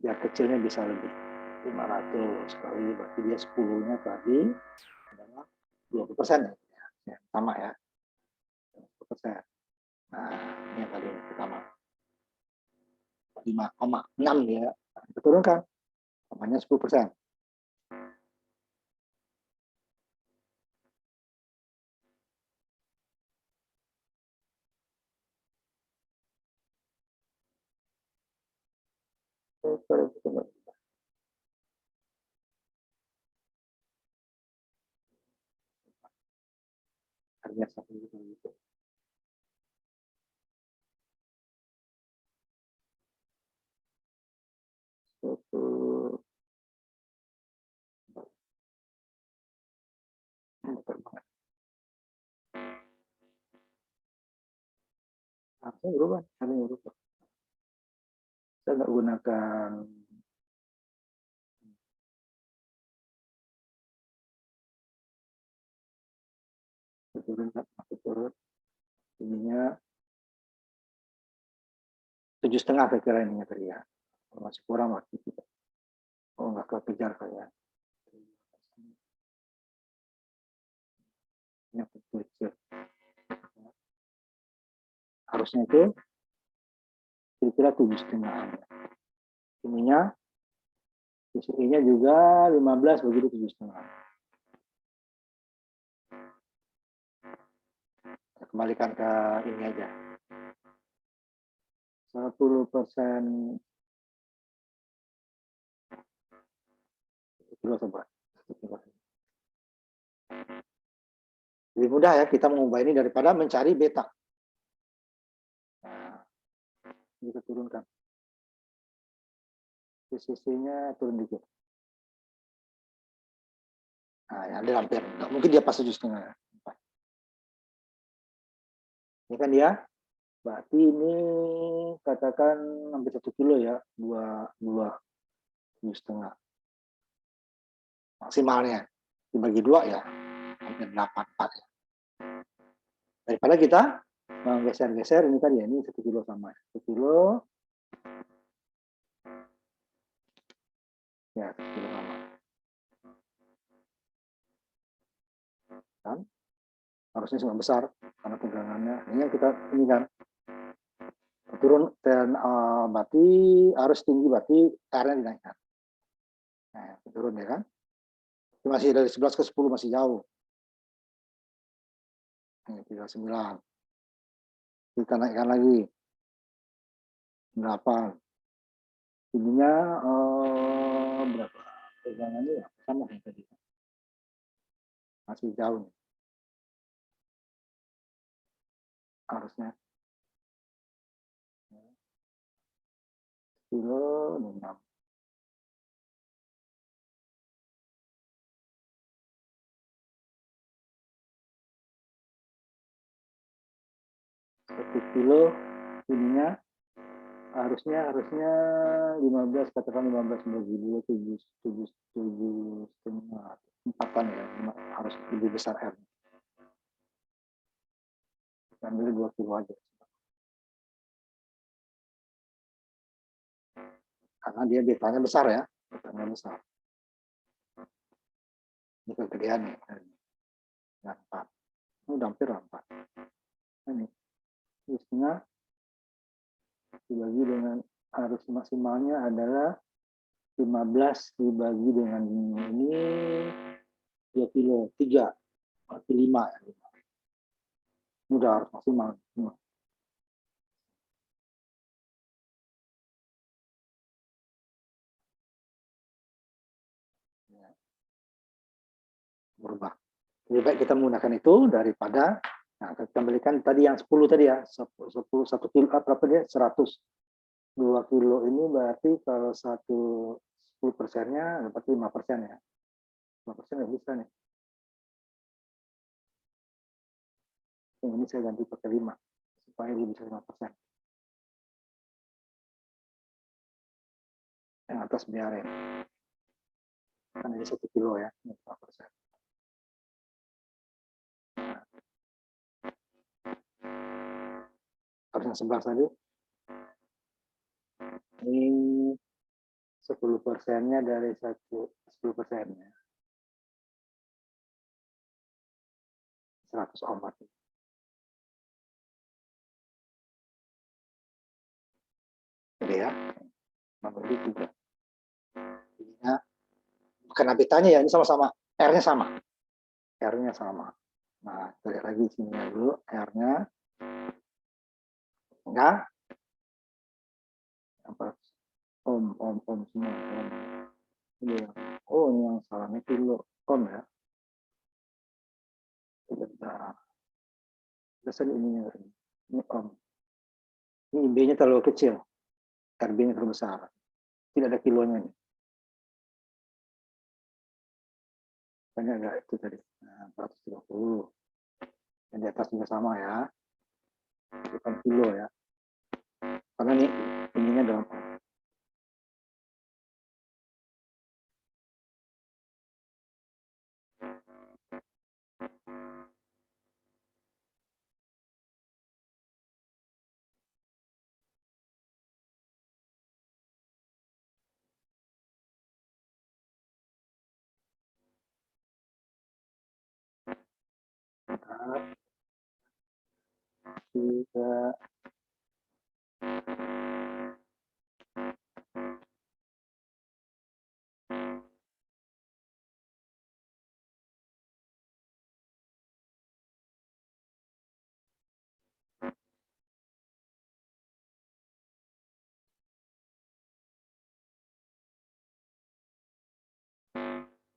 ya kecilnya bisa lebih 500 kali berarti dia 10-nya tadi adalah 20% ya. Sama ya. 20%. Nah, ini yang tadi pertama. 5,6 ya. Nah, kita turunkan. Namanya 10%. Harga 1 juta gitu. Harusnya berubah. Saya nggak gunakan turun ininya 7,5 kira-kira ininya tadi ya. Masih kurang waktu kita. Oh nggak kekejar kayak. Ini kecil. Harusnya itu kira-kira 7,5. Ininya PCI-nya juga 15 begitu 7,5. Kita kembalikan ke ini aja. 10% kilo coba. Lebih mudah ya kita mengubah ini daripada mencari beta. Nah, kita turunkan. PCC-nya turun dikit. Nah, ya, dia hampir. Mungkin dia pas 7,5. Ini kan dia. Berarti ini katakan hampir 1 kilo ya. 2,5 maksimalnya. Dibagi 2 ya. Hampir 84 ya. Daripada kita menggeser-geser ini tadi ya. Ini 1 kilo sama. 1 kilo. Ya, 1 kilo sama. Kan? Harusnya sangat besar karena tegangannya. Ini yang kita ini kan turun dan berarti harus tinggi berarti R-nya dinaikkan. Nah, turun ya kan? Masih dari 11 ke 10 masih jauh. Ini 39. Kita naikkan lagi. 8. Ininya berapa? Tegangannya ya sama yang tadi. Masih jauh. Harusnya. Kilo 6. Satu kilo ininya harusnya 15 katakan 15 bagi 2 7,5 empatan ya, harus lebih besar R. Ambil 2 kilo aja. Karena dia betanya besar ya, betanya besar. Ini kegedean nih. Nah, 4. Ini udah hampir 4. Ini terusnya dibagi dengan arus maksimalnya adalah 15 dibagi dengan ini 2 kilo, 3, berarti 5 ya. Ini udah harus maksimal. Berubah. Lebih baik kita menggunakan itu daripada, nah kita kembalikan tadi yang 10 tadi ya, 10 1 kilo, berapa dia? 100. 2 kilo ini berarti kalau 10%-nya dapat 5% ya. 5% nggak bisa nih. Yang ini saya ganti pakai 5 supaya dia bisa 5%. Yang atas biarin. Kan ini 1 kilo ya, 5%. Harus yang 11 tadi. Ini 10%-nya dari 10%-nya. 100 ohm. Jadi ya, membeli 3. Jadinya, bukan betanya ya, ini sama-sama. R-nya sama. R-nya sama. Nah, kita lihat lagi sini dulu. R-nya. Enggak. Apa? Ohm semua. Ini yang, oh ini yang salahnya kilo. Ohm ya. Sebentar. Biasanya ini ohm. Ini B-nya terlalu kecil. RB-nya terlalu besar. Tidak ada kilonya nih. Banyak enggak itu tadi. Nah, 430. Yang di atas juga sama ya. Bukan kilo ya. Karena ininya dalam juga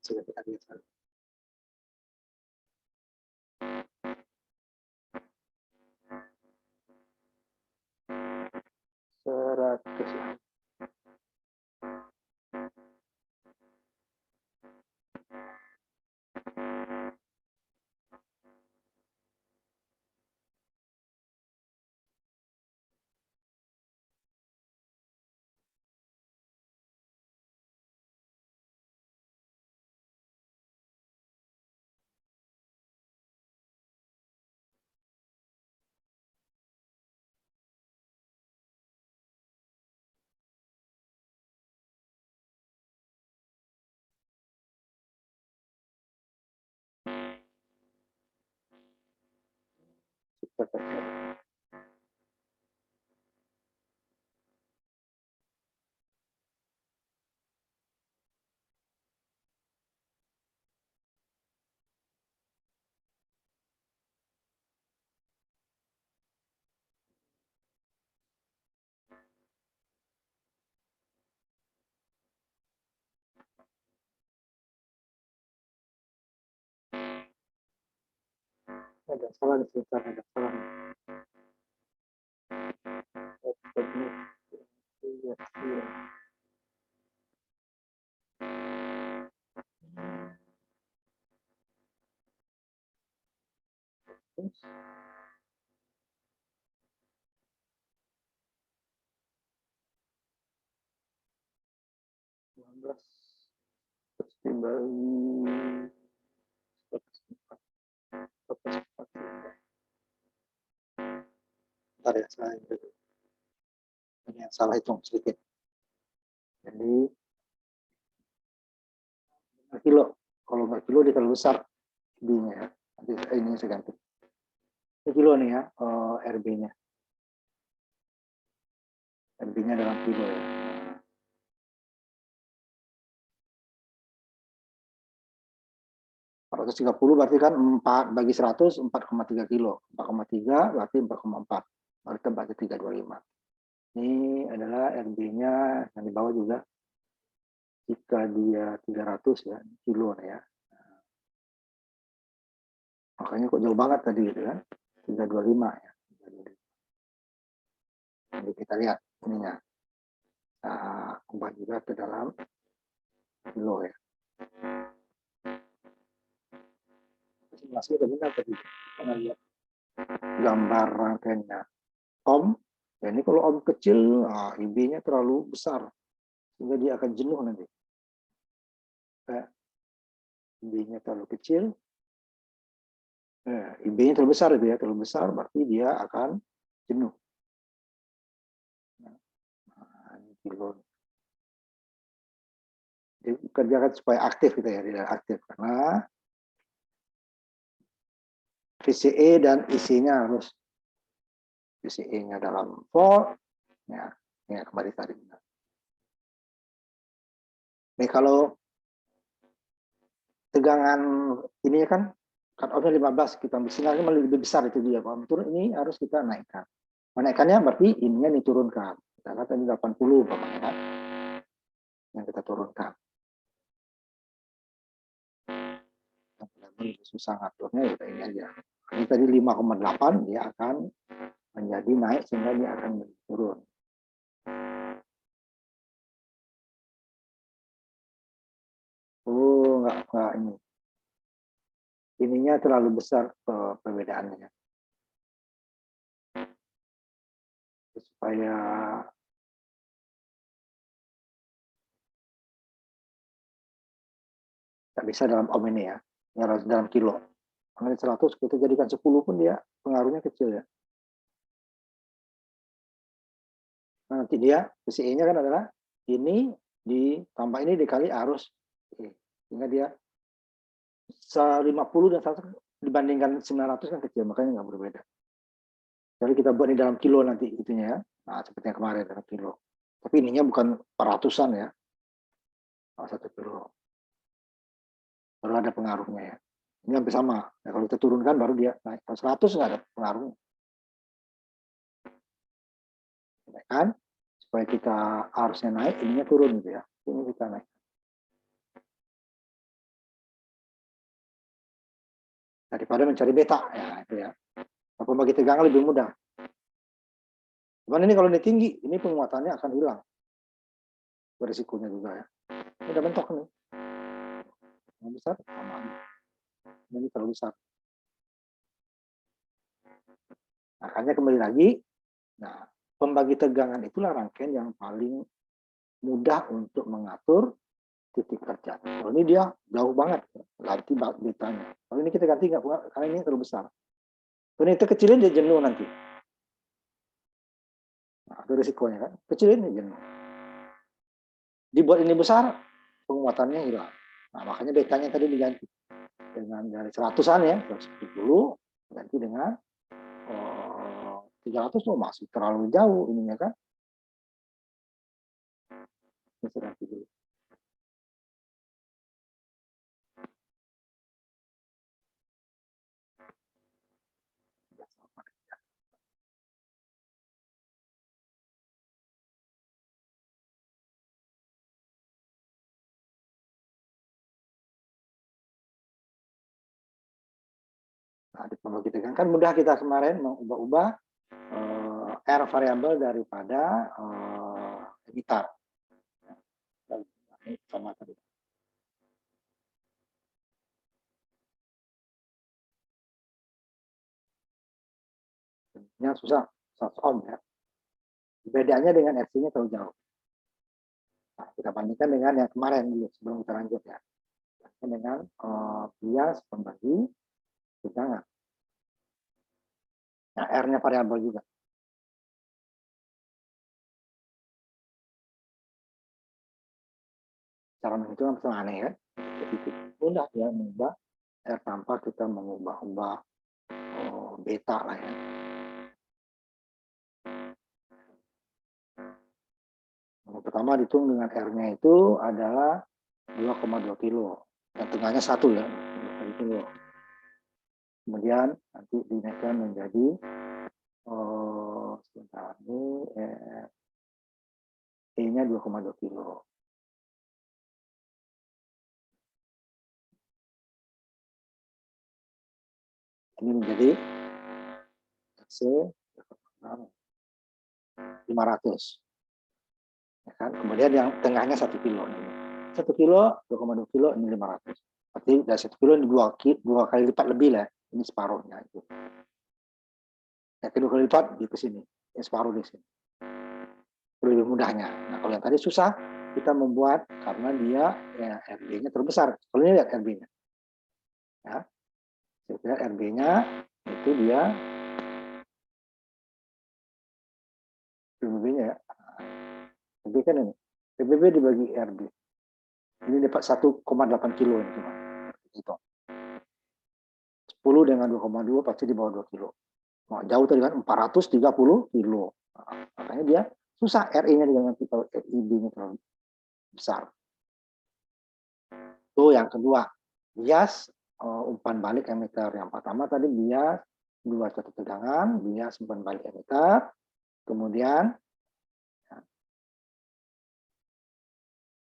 sudah kita lihat. 100. Kita cek. Ada salah di sekitar, ada salah. Iya, iya. Terus, 15 terus dibagi Bentar ya, saya ini yang salah hitung sedikit. Jadi kilo, kalau nggak kilo dia terlalu besar B-nya ya. Nanti ini saya ganti. Ini kilo nih ya, RB-nya. RB-nya dalam kilo ya. 430 berarti kan 4 bagi 100, 4,3 kilo. 4,3 berarti 4,4. Berarti 325. Ini adalah RB-nya yang di bawah juga. Jika dia 300 ya, kilo ya. Makanya kok jauh banget tadi gitu kan. 325 ya. Jadi kita lihat ininya. Nah, ubah juga ke dalam kilo ya. Masih udah benar tadi. Kita lihat gambar rangkaiannya. Om, ya ini kalau om kecil, IB-nya terlalu besar. Sehingga dia akan jenuh nanti. IB-nya terlalu kecil. IB-nya terlalu besar itu ya. Terlalu besar berarti dia akan jenuh. Nah, ini kilo. Jadi kerjakan supaya aktif gitu ya, tidak aktif. Karena VCE dan IC-nya harus VCE-nya dalam volt, ya kembali tadi. Nih kalau tegangan ininya kan cut off-nya 15, kita sinyalnya lebih besar itu dia. Kalau turun ini harus kita naikkan. Menaikkannya berarti ininya diturunkan. Karena tadi 80 umpamanya yang kita turunkan. Susah ngaturnya ya ini aja. Ini tadi 5,8 dia akan menjadi naik sehingga dia akan turun. Oh, enggak ini. Ininya terlalu besar perbedaannya. Supaya tak bisa dalam ohm ini ya. Harus dalam kilo. Karena 100 kita jadikan 10 pun dia pengaruhnya kecil ya. Nah, nanti dia PCE-nya kan adalah ini ditambah ini dikali arus. Sehingga dia 50 dan 100 dibandingkan 900 kan kecil, makanya nggak berbeda. Jadi kita buat ini dalam kilo nanti itunya ya. Nah, seperti yang kemarin dalam kilo. Tapi ininya bukan peratusan ya. 1 kilo. Baru ada pengaruhnya ya. Ini hampir sama. Ya, kalau kita turunkan baru dia naik. Kalau 100 nggak ada pengaruhnya. Kan? Supaya kita arusnya naik, ininya turun gitu ya. Ini kita naik. Daripada mencari beta ya itu ya. Pembagi tegangan lebih mudah. Cuman ini kalau ini tinggi, ini penguatannya akan hilang. Berisikonya juga ya. Ini udah mentok nih. Yang besar sama. Ini terlalu besar. Makanya kembali lagi, nah pembagi tegangan itulah rangkaian yang paling mudah untuk mengatur titik kerja. Kalau ini dia jauh banget, ganti betanya. Kalau ini kita ganti nggak, karena ini terlalu besar. Kalau ini kita kecilin dia jenuh nanti. Nah, itu risikonya kan, kecilin dia jenuh. Dibuat ini besar, penguatannya hilang. Nah, makanya betanya tadi diganti dengan dari 100-an ya, 170 ganti dengan 300 tuh masih terlalu jauh ininya kan. Ini ganti dulu. Nah, di pembagi tegangan kan mudah kita kemarin mengubah-ubah R variabel daripada emitter. Sama tadi. Ini susah, 100 ohm ya. Bedanya dengan FC-nya terlalu jauh. Nah, kita bandingkan dengan yang kemarin dulu sebelum kita lanjut ya. Dengan bias pembagi tegangan. Nah, R-nya variabel juga. cara menghitung yang aneh ya. Jadi mudah ya mengubah R tanpa kita mengubah-ubah beta lah ya. Yang pertama dihitung dengan R-nya itu adalah 2,2 kilo. Yang tengahnya 1 ya, 2 kilo. Kemudian nanti dinaikkan menjadi sebentar ini E-nya 2,2 kilo. Ini menjadi C 500. Ya kan? Kemudian yang tengahnya 1 kilo. 1 kilo, 2,2 kilo, ini 500. Berarti dari 1 kilo ini 2 kali lipat lebih lah. Ini separuhnya itu. Yang kedua kali lipat di sini. Yang separuh di sini. Lebih mudahnya. Nah, kalau yang tadi susah, kita membuat karena dia ya, RB-nya terbesar. Kalau ini lihat RB-nya. Ya. Saya lihat RB-nya itu dia PBB-nya ya. RB kan ini. PBB dibagi RB. Ini dapat 1,8 kilo ini cuma. Itu. 10 dengan 2,2 pasti di bawah 2 kilo. Nah, jauh tadi kan 430 kilo. Nah, makanya dia susah RE-nya dengan kalau RIB-nya terlalu besar. Itu yang kedua. Bias umpan balik emitter. Yang pertama tadi bias 2 satu tegangan, bias umpan balik emitter. Kemudian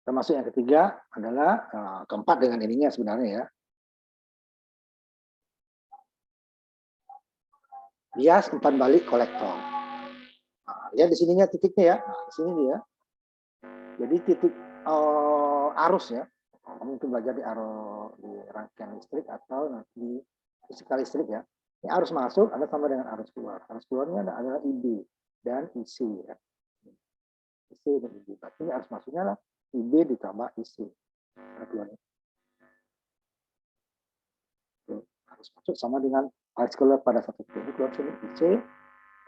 termasuk yang ketiga adalah keempat dengan ininya sebenarnya ya. Bias umpan balik kolektor. Nah, lihat di sininya titiknya ya. Nah, di sini dia. Jadi titik arus ya. Kamu mungkin belajar di rangkaian listrik atau nanti di fisika listrik ya. Ini arus masuk ada sama dengan arus keluar. Arus keluarnya adalah IB dan IC ya. IC dan IB. Berarti ini arus masuknya lah IB ditambah IC. Arus masuk sama dengan arus keluar pada satu kilo. Ini keluar sini IC,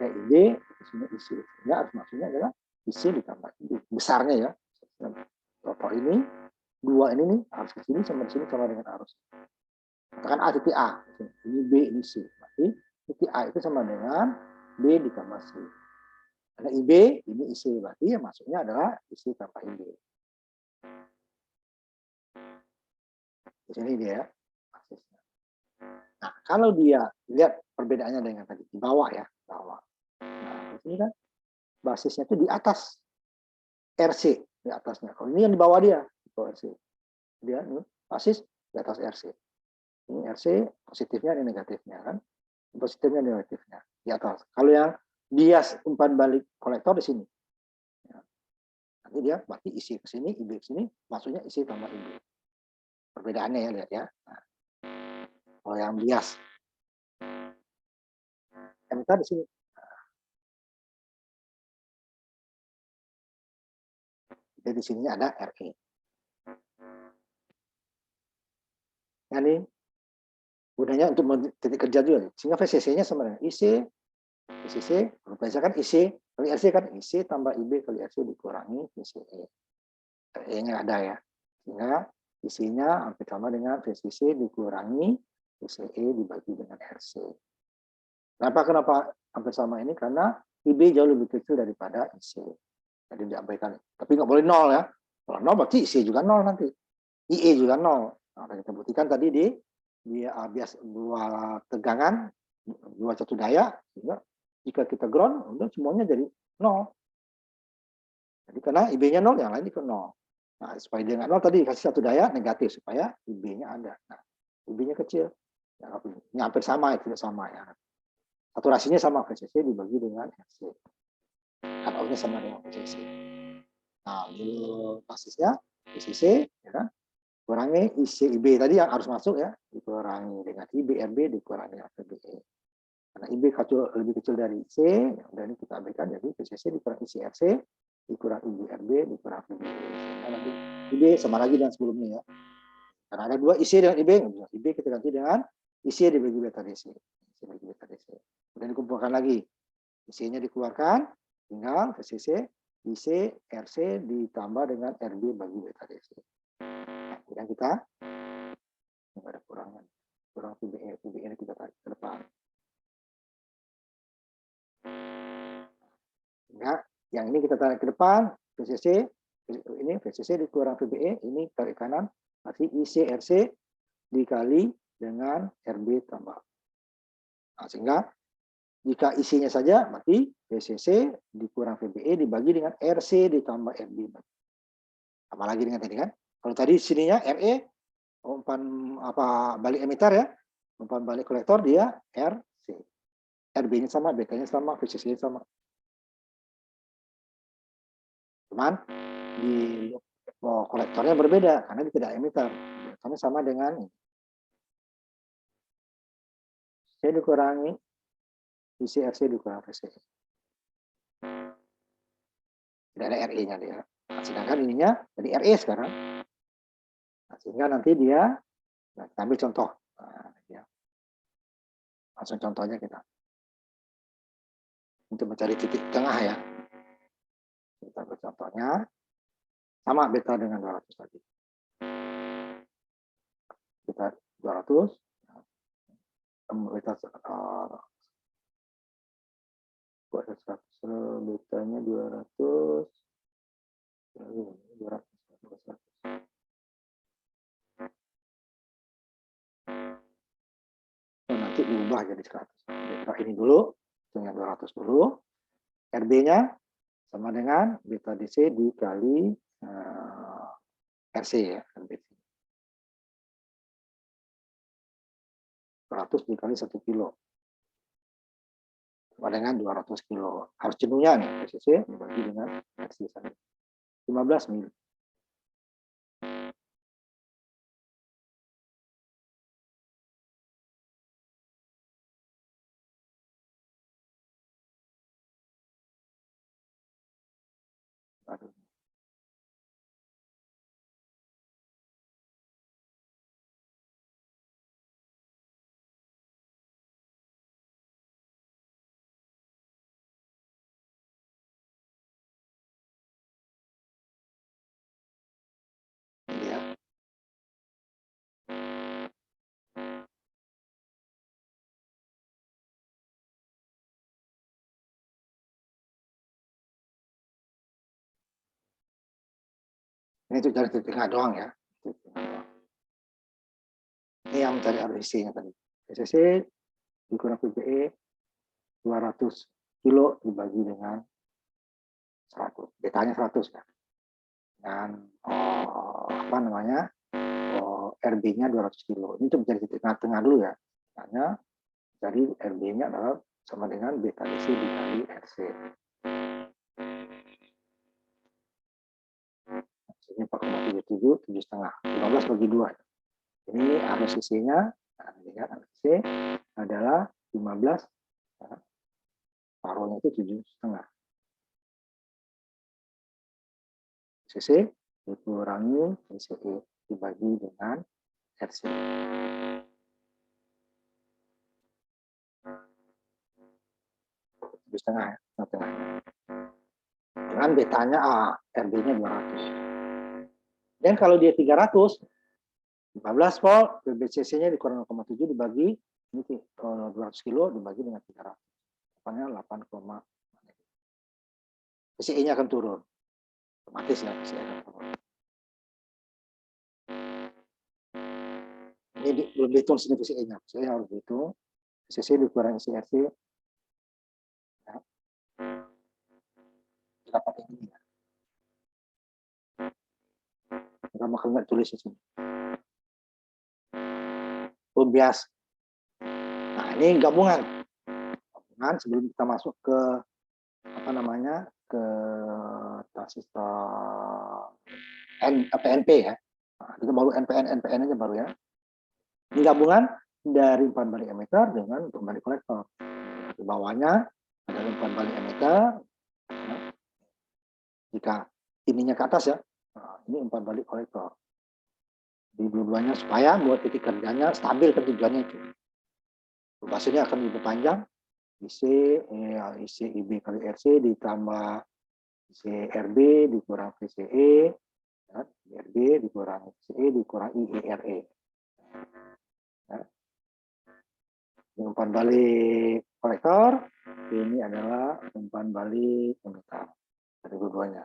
IB, sini IC. Ya, arus masuknya adalah IC ditambah IB. Besarnya ya. Contoh ini, dua ini nih, arus ke sini sama di sini sama dengan arus. Katakan A titik A. Ini B, ini C. Berarti titik A itu sama dengan B ditambah C. Karena IB, ini IC. Berarti yang masuknya adalah IC tambah IB. Di sini dia basisnya. Nah, kalau dia lihat perbedaannya dengan tadi di bawah ya, bawah. Nah, di sini kan basisnya itu di atas RC, di atasnya. Kalau ini yang di bawah dia, di bawah RC. Dia ini basis di atas RC. Ini RC positifnya, ini negatifnya kan. Positifnya, negatifnya di atas. Kalau yang bias umpan balik kolektor di sini. Ya. Nanti dia berarti isi ke sini, IB ke sini, masuknya isi tambah IB. Perbedaannya ya, lihat ya. Nah, kalau yang bias MK di sini. Jadi di sini ada RE. Nah, ini gunanya untuk titik kerja juga. Sehingga VCC-nya sama dengan IC, VCC, biasa kan IC, kali RC kan IC tambah IB kali RC dikurangi VCE. RE-nya ada ya. Sehingga isinya hampir sama dengan VCC dikurangi VCE dibagi dengan RC. Kenapa hampir sama ini? Karena IB jauh lebih kecil daripada IC. Jadi diabaikan. Tapi nggak boleh nol ya. Kalau nol berarti IC juga nol nanti. IE juga nol. Nah, kita buktikan tadi di bias dua tegangan, dua satu daya, sehingga jika kita ground, udah semuanya jadi nol. Jadi karena IB-nya nol, yang lain ikut nol. Nah, supaya dia nggak nol tadi kasih satu daya negatif supaya IB-nya ada. Nah, IB-nya kecil. Ya, ini hampir sama, tidak sama ya. Saturasinya sama, VCC dibagi dengan RC. Cut-off-nya sama dengan VCC. Nah, basisnya VCC, ya kan? Kurangi IC IB tadi yang harus masuk ya, dikurangi dengan IB RB dikurangi dengan RBE. Karena IB lebih kecil dari IC, dan ini kita abaikan jadi VCC dikurangi IC RC dikurangi IB RB dikurangi IB. Nah, nanti IB sama lagi dengan sebelumnya ya. Karena ada dua IC dengan IB, IB kita ganti dengan IC dibagi beta DC. Dibagi beta DC. Kemudian dikumpulkan lagi. IC-nya dikeluarkan, tinggal VCC, IC, RC ditambah dengan RB bagi beta DC. Nah, kemudian kita nggak ada kurangan, kurang VBE ini kita tarik ke depan. Sehingga yang ini kita tarik ke depan, VCC, ini VCC dikurang VBE, ini tarik kanan, masih IC/RC dikali dengan RB tambah. Nah, sehingga jika isinya saja, berarti VCC dikurang VBE dibagi dengan RC ditambah RB. Sama lagi dengan tadi kan. Kalau tadi sininya RE, umpan balik emitter ya, umpan balik kolektor dia RC. RB-nya sama, BK-nya sama, VCC-nya sama. Cuman di kolektornya berbeda karena dia tidak emitter. Karena sama dengan C dikurangi IC/RC dikurang VCC. Tidak ada RE-nya dia. Nah, sedangkan ininya jadi RE sekarang. Nah, sehingga nanti dia, nah, kita ambil contoh. Nah, ya. Langsung contohnya kita. Untuk mencari titik tengah ya. Kita ambil contohnya. Sama beta dengan 200 tadi. Kita 200. Beta 100, betanya 200. 200. Nanti diubah jadi 100. Beta ini dulu, dengan 200 dulu. RB-nya sama dengan beta DC dikali RC ya. 100 dikali 1 kilo. Sama dengan 200 kilo. Harus jenuhnya nih, PCC dibagi dengan RC. 15 mil. Aduh. Ini ya. Ini untuk cari titik tengah doang ya. Ini yang mencari RC-nya tadi. PCC dikurang PBE 200 kilo dibagi dengan 100. Betanya 100 kan. Dan RB-nya 200 kilo. Ini untuk mencari titik tengah dulu ya. Karena dari RB-nya adalah sama dengan beta DC dikali RC. Ini 4,77, 7,5. 15 bagi 2. Ini arus isinya, nah, arus isi adalah 15, paruhnya itu 7,5. CC dikurangi PCE dibagi dengan RC. Setengah ya, tengahnya. Dengan betanya RB-nya 200. Dan kalau dia 300, 15 volt, BCC-nya dikurang 0,7 dibagi ini 200 kilo dibagi dengan 300. Apanya 8, PCE-nya akan turun. Otomatis ya PCE akan turun. Ini belum dihitung sini PCE-nya. PCE harus dihitung. PCC dikurangi CRC. Ya. Dapat ini ya. Kita bakal nggak tulis di sini. Bias. Nah, ini gabungan. Gabungan sebelum kita masuk ke ke transistor PNP ya. Nah, kita baru NPN aja baru ya. Ini gabungan dari umpan balik emitter dengan umpan balik kolektor. Di bawahnya ada umpan balik emitter. Ya. Jika ininya ke atas ya, nah, ini umpan balik kolektor. Di dua-duanya supaya buat titik kerjanya stabil kan tujuannya itu. Maksudnya akan lebih panjang. IC IB kali RC ditambah IC RB dikurang VCE Ya, IRB dikurangi VCE dikurangi IERE. Ya. Ini umpan balik kolektor, ini adalah umpan balik emitter dari dua-duanya.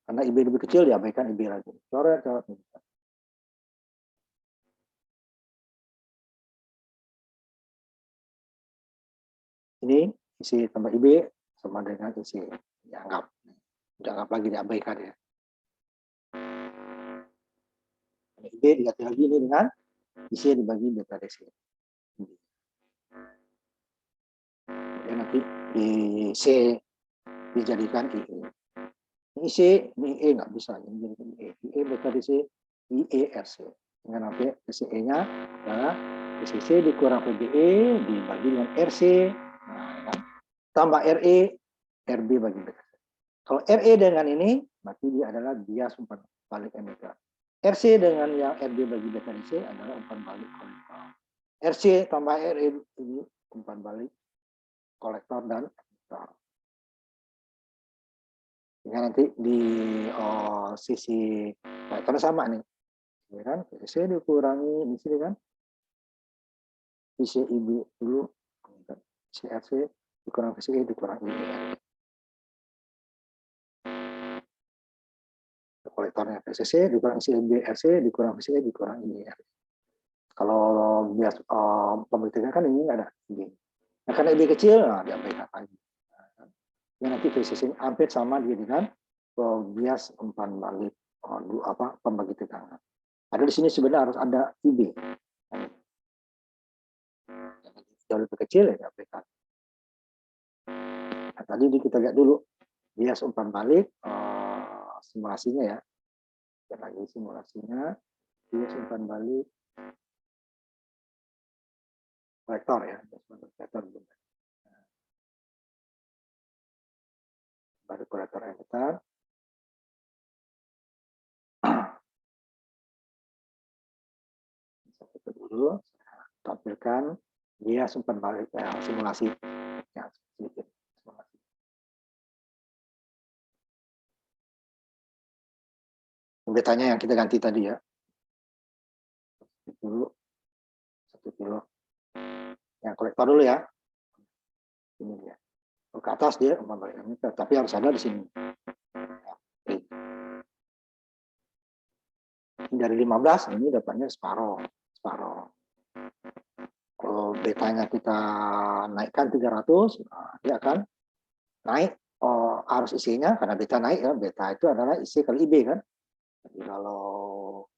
Karena IB lebih kecil diabaikan IB lagi. Coret. Ini isi tambah IB sama dengan isi dianggap lagi diabaikan ya. IB diganti lagi ini dengan isi dibagi beta DC. Kemudian nanti di C dijadikan IE. Ini C, ini E nggak bisa, ini jadi IE. IE beta DC, IE RC. Dengan nanti VCE-nya adalah VCC dikurang VBE dibagi dengan RC, nah, tambah RE, RB bagi beta. Kalau RE dengan ini, berarti dia adalah bias umpan balik emitter. RC dengan yang RB bagi beta DC adalah umpan balik kolektor. RC tambah RE ini umpan balik kolektor dan emitter. Sehingga nanti di sisi kolektornya sama nih. Ya kan? VCC dikurangi di sini kan. VCIB dulu. VCRC dikurang VCE dikurangi IER. Kolektornya VCC dikurang ICBRC dikurang VCE dikurang IER. Kalau bias pembuktian kan ini nggak ada IB. Nah, karena IB kecil, nah, diabaikan lagi. Nah, nanti VCC hampir sama dia dengan bias umpan balik pembagi tegangan. Ada di sini sebenarnya harus ada IB. Jauh lebih kecil ya diabaikan. Nah, tadi kita lihat dulu bias umpan balik simulasinya ya. Dan lagi simulasinya bias umpan balik kolektor ya, kolektor baru kolektor emitter. Itu dulu tampilkan bias umpan balik simulasi ya, sedikit simulasi. Betanya yang kita ganti tadi ya. 1 kilo. Yang kolektor dulu ya. Ini dia. Ke atas dia umpan balik emitter, tapi harus ada di sini. Ini dari 15 ini dapatnya separuh. Kalau betanya kita naikkan 300, nah, dia akan naik arus isinya karena beta naik ya. Beta itu adalah isi kali IB kan. Jadi kalau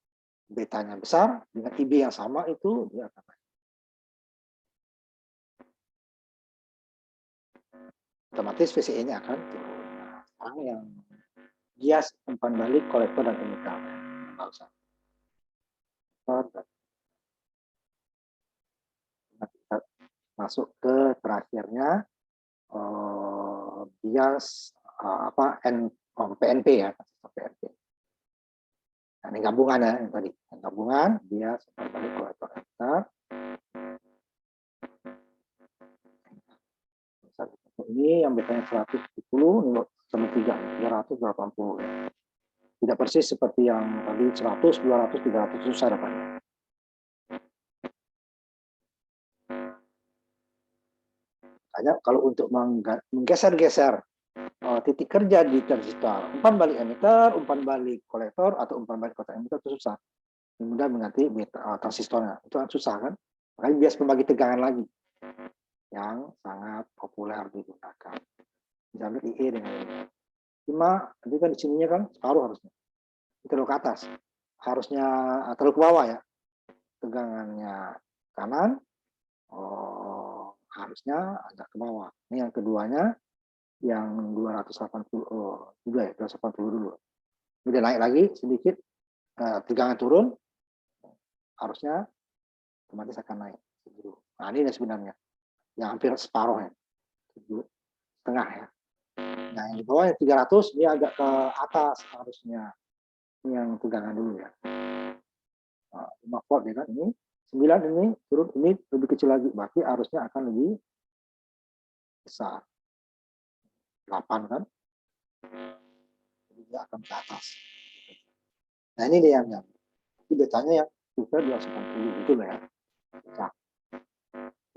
betanya besar dengan IB yang sama itu dia akan naik. Otomatis VCE-nya akan turun. Nah, sekarang yang bias umpan balik kolektor dan emitter. Kita masuk ke terakhirnya bias PNP ya, PNP. Nah, ini gabungan ya yang tadi. Gabungan bias umpan balik kolektor emitter. Ini yang betanya 170, ini sama 380 ya. Tidak persis seperti yang tadi 100, 200, 300 susah dapatnya. Hanya kalau untuk menggeser-geser titik kerja di transistor, umpan balik emitter, umpan balik kolektor, atau umpan balik kolektor emitter itu susah. Mudah mengganti transistornya, itu kan susah kan? Makanya bias pembagi tegangan lagi yang sangat populer digunakan. Misalnya IE dengan ini. Cuma nanti kan di sininya kan separuh harusnya. Terlalu ke atas. Harusnya terlalu ke bawah ya. Tegangannya kanan, harusnya agak ke bawah. Ini yang keduanya yang 280 juga ya, 280 dulu. Udah naik lagi sedikit, tegangan turun, harusnya otomatis akan naik. Nah, ini sebenarnya yang hampir separuh ya, 7,5 ya. Nah, yang di bawah yang 300 dia agak ke atas harusnya. Ini yang tegangan dulu ya. 5 volt ya kan, ini 9 ini turun, ini lebih kecil lagi, berarti harusnya akan lebih besar. 8 kan, jadi dia akan ke atas. Nah ini dia yang itu betanya yang super 280 gitu loh ya. Nah,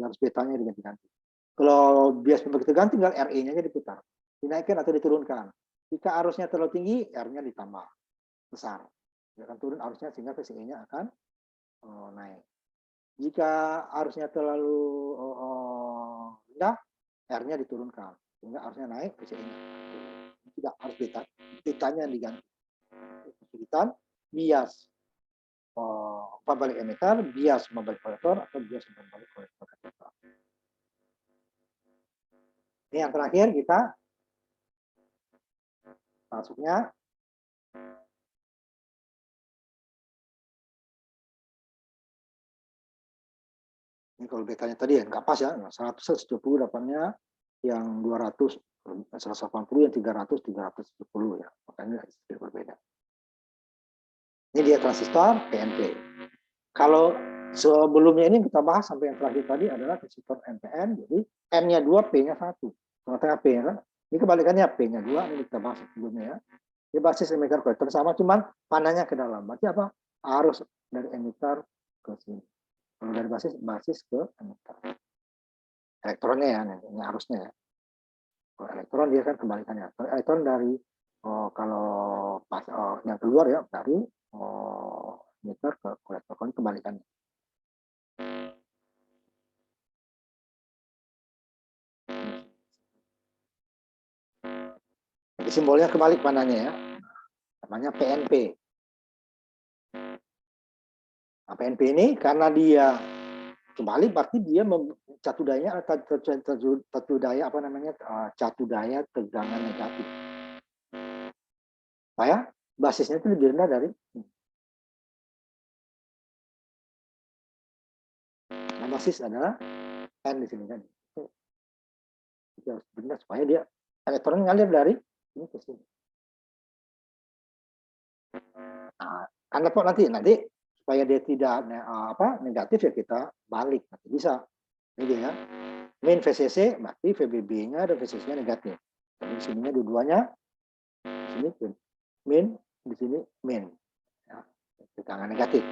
harus betanya diganti-ganti. Kalau bias begitu ganti, tinggal RE-nya diputar, dinaikkan atau diturunkan. Jika arusnya terlalu tinggi, R-nya ditambah besar. Akan turun arusnya sehingga PCE-nya akan naik. Jika arusnya terlalu rendah, R-nya diturunkan sehingga arusnya naik, PCE-nya tidak harus betanya diganti. Kesulitan bias pembalik emitter, bias pembalik kolektor, atau bias pembalik kolektor. Ini yang terakhir kita masuknya ini kalau betanya tadi ya nggak pas ya, 170 dapatnya yang 200, 180 yang 300, 370 ya, makanya sedikit berbeda. Ini dia transistor PNP. Kalau sebelumnya ini kita bahas sampai yang terakhir tadi adalah transistor NPN, jadi N-nya 2, P-nya 1. Tengah-tengah P kan? Ini kebalikannya P-nya 2, ini kita bahas sebelumnya ya. Ini basis emitter kolektor sama, cuman panahnya ke dalam. Berarti apa? Arus dari emitter ke sini. Kalau dari basis ke emitter. Elektronnya ya, ini arusnya ya. Kalau elektron dia kan kebalikannya. Elektron dari kalau pas yang keluar ya dari emitter ke kolektor, kan kebalikannya. Jadi simbolnya kebalik panahnya ya. Namanya PNP. Nah, PNP ini karena dia kembali berarti dia catu daya apa namanya catu daya tegangan negatif. Supaya basisnya itu lebih rendah dari nah, basis adalah N di sini kan. Itu harus benar supaya dia elektron ngalir dari ini ke sini. Nah, kan dapat nanti supaya dia tidak negatif ya kita balik nanti bisa. Ini dia ya. Min VCC berarti VBB-nya dan VCC-nya negatif. Jadi di sininya dua-duanya di sini min, di sini min. Ya, tegangan negatif.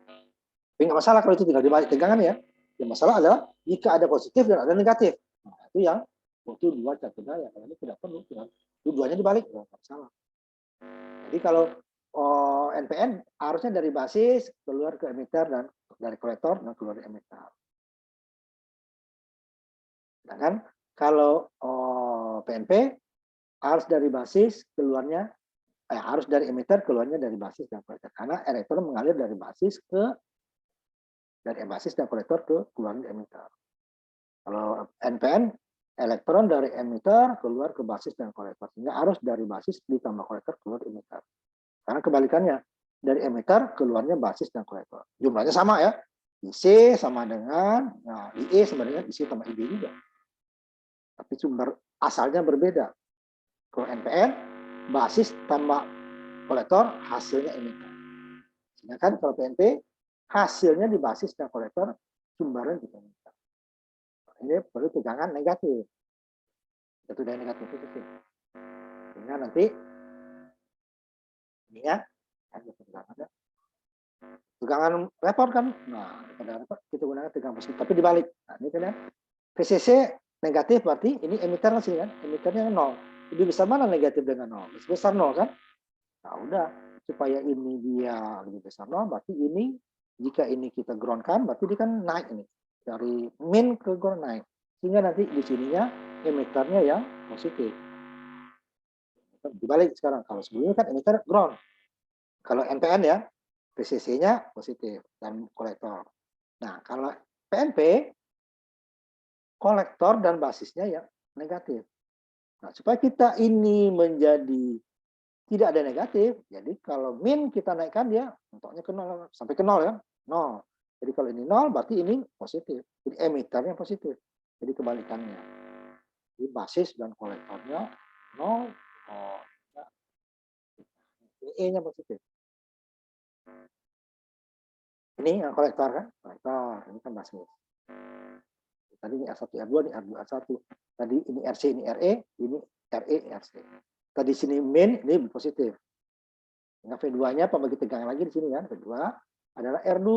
Tapi nggak masalah kalau itu tinggal dibalik tegangan ya. Yang masalah adalah jika ada positif dan ada negatif. Nah, itu yang waktu dua catu daya. Kalau ini tidak perlu, dua-duanya dibalik, nggak masalah. Jadi kalau NPN harusnya dari basis keluar ke emitter dan dari kolektor dan keluar ke emitter. Sedangkan kalau PNP harus dari basis keluarnya harus dari emitter keluarnya dari basis dan kolektor karena elektron mengalir dari basis dan kolektor ke keluar emitter. Kalau NPN elektron dari emitter keluar ke basis dan kolektor sehingga harus dari basis ditambah kolektor keluar emitter. Karena kebalikannya dari emitter keluarnya basis dan kolektor. Jumlahnya sama ya. IC sama dengan IE sama dengan IC tambah IB juga. Tapi sumber asalnya berbeda. Kalau NPN basis tambah kolektor hasilnya emitter. Sedangkan kalau PNP hasilnya di basis dan kolektor sumbernya di emitter. Ini perlu tegangan negatif. Itu dari negatif itu sih. Sehingga nanti ini ya tegangan repot kan. Nah, pada repot kita gunakan tegangan positif tapi dibalik. Nah, ini kan ya. VCC negatif berarti ini emitter masih kan, emiternya 0. Lebih besar mana negatif dengan 0? Lebih besar 0 kan? Nah, udah supaya ini dia lebih besar 0 berarti ini jika ini kita groundkan berarti dia kan naik ini. Dari min ke ground naik. Sehingga nanti di sininya emiternya yang positif. Dibalik sekarang kalau sebelumnya kan emitter ground. Kalau NPN ya VCC-nya positif dan kolektor. Nah, kalau PNP kolektor dan basisnya yang negatif. Nah, supaya kita ini menjadi tidak ada negatif, jadi kalau min kita naikkan dia mentoknya ke 0 sampai ke 0 ya, 0. Jadi kalau ini 0 berarti ini positif. Jadi emiternya positif. Jadi kebalikannya. Jadi basis dan kolektornya 0, E-nya positif. Ini yang kolektor kan? Kolektor, ini kan basis. Tadi ini R1, R2, ini R2, R1. Tadi ini RC, ini RE, ini RE, RC. Tadi sini min, ini positif. Sehingga V2-nya pembagi tegangan lagi di sini kan. V2 adalah R2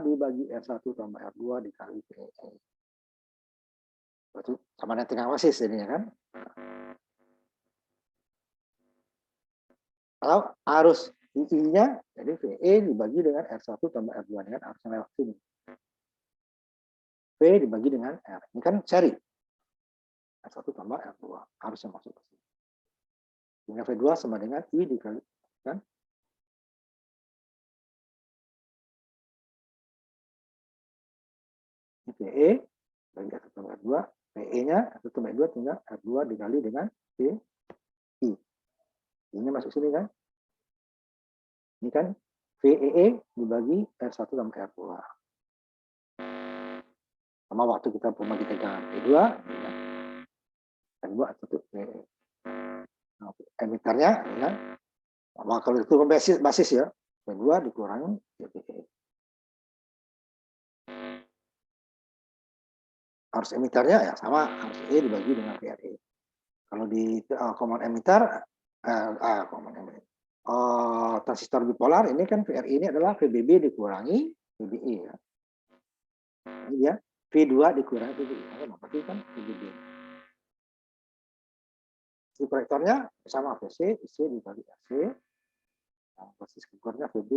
dibagi R1 tambah R2 dikali VE. Itu sama dengan tegangan basis jadinya kan. Kalau arus I-nya, jadi VE dibagi dengan R1 tambah R2 dengan arus yang lewat sini. V dibagi dengan R. Ini kan seri. R1 tambah R2. Arus yang masuk ke sini. Sehingga V2 sama dengan I dikali. Kan? Ini VE bagi R1 tambah R2. VE-nya R1 tambah R2 tinggal R2 dikali dengan VI. Ini masuk sini kan. Ini kan VEE dibagi R1 tambah R2. Sama waktu kita pembagi tegangan V2, R2 atau VE. Nah, emiternya, ya, nah, kalau itu basis ya, V2 dikurangi VE. Arus emiternya ya sama, arus E dibagi dengan VRE. Kalau di common emitter, transistor bipolar ini kan VRE ini adalah VBB dikurangi VBE ya. Ini dia V2 dikurangi VBE. Berarti kan VBB. Si kolektornya sama VC, IC dibagi AC. Nah, basis keluarnya VB,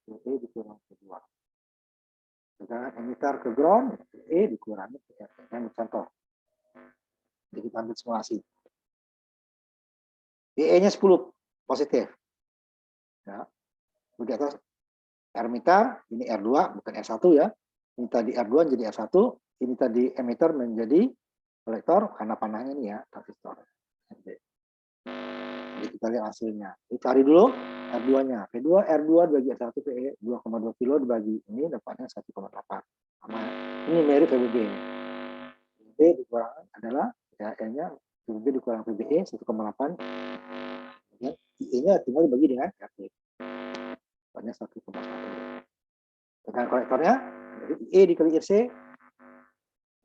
VE dikurangi V2. Tegangan emitter ke ground, VE dikurangi VRE. Ini contoh. Jadi kita ambil simulasi. VE-nya 10 positif. Ya. Di atas emitter, ini R2, bukan R1 ya. Ini tadi R2 jadi R1, ini tadi emitter menjadi kolektor karena panahnya ini ya, transistor. Jadi kita lihat hasilnya. Dicari dulu R2-nya. V2, R2 dibagi R1 VE 2,2 kilo dibagi ini dapatnya 1,8. Sama ini mirip VBB. VBB dikurangan adalah ya N-nya VBB dikurang VBE 1,8. Ya, IE-nya tinggal dibagi dengan RT. Dapatnya 1,1. Tegangan kolektornya jadi IE dikali IC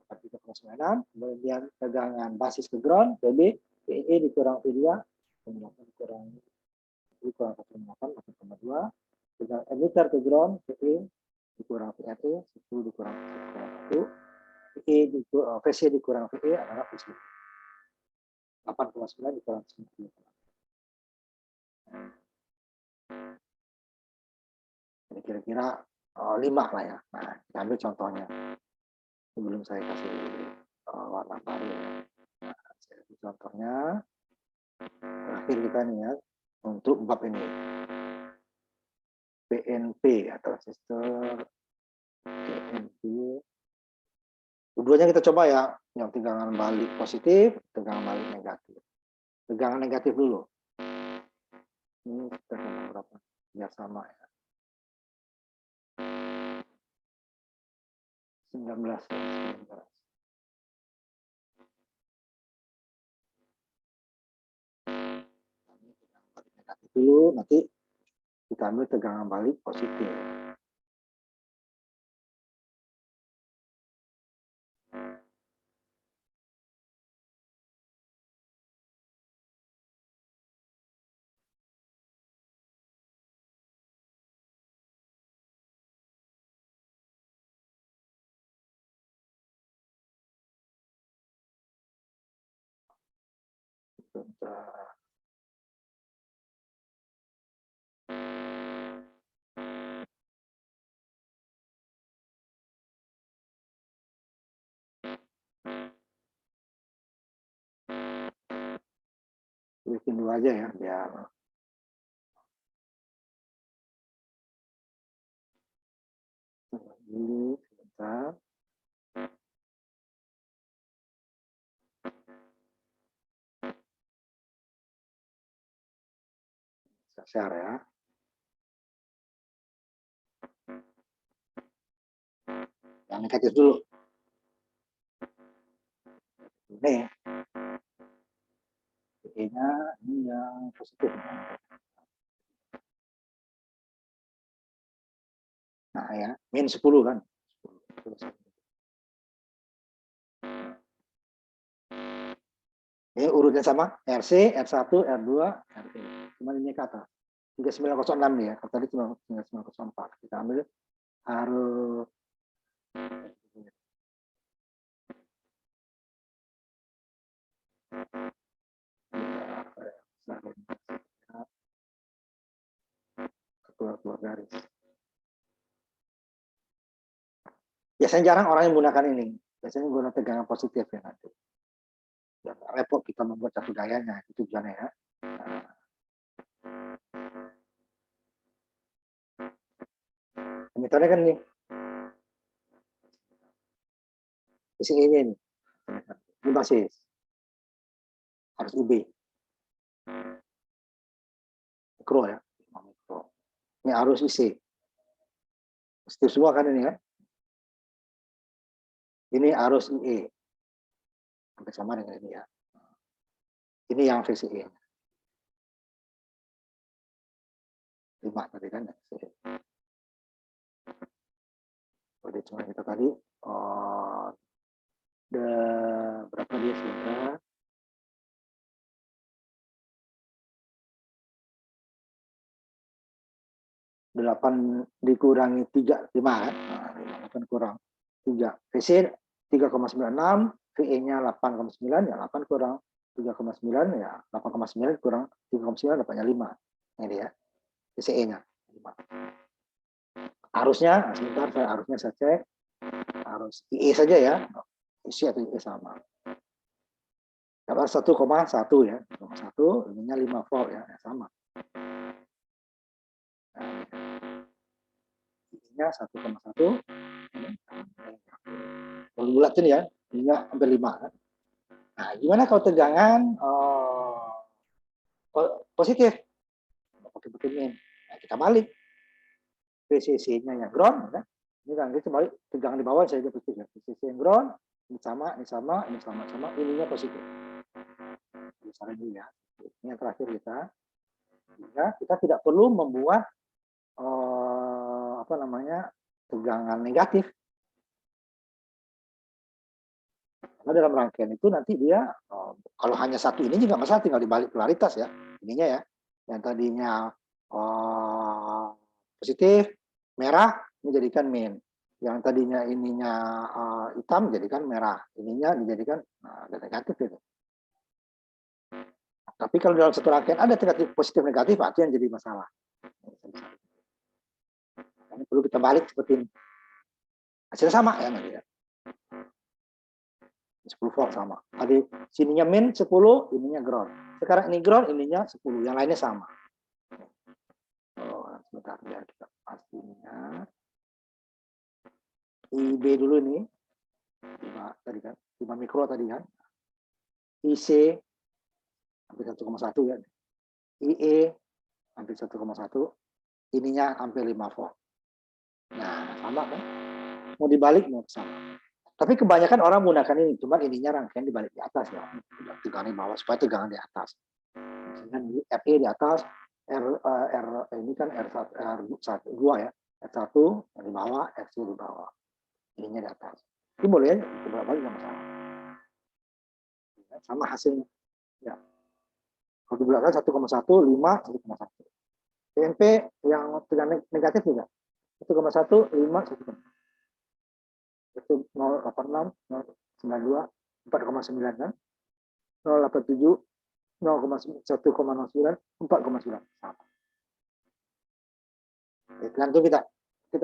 3,96. Kemudian tegangan basis ke ground VB VE dikurang V2 dikurang 1,8 dengan emitter ke ground VE dikurang VRE 10 dikurang 1,1 VC dikurang VE adalah VC 8,9 dikurang 9. Jadi kira-kira 5 lah ya. Nah, kita ambil contohnya sebelum saya kasih warna baru ya. Nah, saya kasih contohnya terakhir kita nih ya untuk bab ini PNP atau transistor PNP. Keduanya kita coba ya, yang tegangan balik positif, tegangan balik negatif. Tegangan negatif dulu. Ini tegangan berapa? Biar sama ya. 19 ya, 19. Negatif dulu, nanti kita ambil tegangan balik positif. Bikin dulu aja ya, biar dulu sebentar. Share ya. Yang negatif dulu. Ini E-nya ini yang positif. Nah ya, min 10 kan. Ini urutnya sama, RC, R1, R2, RE. Cuma ini ke atas. 3906 nih ya. Kalau tadi cuma 3904. Kita ambil harus keluar garis. Biasanya jarang orang yang menggunakan ini. Biasanya menggunakan tegangan positif ya nanti. Dan repot kita membuat satu gayanya, itu tujuannya ya. Nah. Metode kan nih. Isi ini nih. Ini basis. Harus UB. Mikro ya. Mikro. Ini arus IC. Positif semua kan ini ya. Ini arus IE. Hampir sama dengan ini ya. Ini yang VCE. 5 tadi kan. Jadi cuma kita tadi. Berapa dia sudah? 8 dikurangi 3, 5 kan? Nah, 8 kurang 3. VC 3,96, VE-nya 8,9, ya 8 kurang 3,9, ya 8,9 kurang 3,9, dapatnya 5. Ini ya, VCE-nya 5. Arusnya, sebentar arusnya saya cek. Arus IE saja ya, isi atau IE sama. Dapat 1,1 ya, 1,1, ininya 5 volt ya, sama. Ininya 1,1. Kalau bulatin ya, ininya hampir 5 kan. Nah, gimana kalau tegangan positif? Pakai min. Nah, kita balik. VCC-nya yang ground, kan? Ini kan kita balik tegangan di bawah saya positif ya. VCC yang ground, ini sama, ininya positif. Misalnya ini ya. Ini yang terakhir kita. Ya, kita tidak perlu membuat tegangan negatif. Karena dalam rangkaian itu nanti dia kalau hanya satu ini juga masalah, tinggal dibalik polaritas ya. Ininya ya. Yang tadinya positif, merah, ini jadikan min. Yang tadinya ininya hitam, jadikan merah. Ininya dijadikan negatif gitu. Tapi kalau dalam satu rangkaian ada negatif, positif, negatif, itu yang jadi masalah. Ini perlu kita balik seperti ini. Hasilnya sama ya nanti ya. 10 volt sama. Tadi sininya min 10, ininya ground. Sekarang ini ground, ininya 10. Yang lainnya sama. Sebentar ya, kita pastinya. IB dulu nih. 5 tadi kan. 5 mikro tadi kan. IC hampir 1,1 ya. IE hampir 1,1. Ininya hampir 5 volt. Nah, sama kan? Mau dibalik mau sama. Tapi kebanyakan orang menggunakan ini, cuma ininya rangkaian dibalik di atas ya. Tegangan di bawah supaya tegangan di atas. Misalnya RE di atas, ini kan R2 ya. R1 di bawah, R2 di bawah. Ininya di atas. Ini boleh ya, beberapa kali nggak masalah. Sama hasilnya. Ya. Kalau di belakang 1,1, 5, 1,1. PNP yang tegangan negatif juga. 1,1, 5, 1,1. Itu 086, 092, 4,9 kan? 087, 1,09, 4,9 sama. Tergantung kita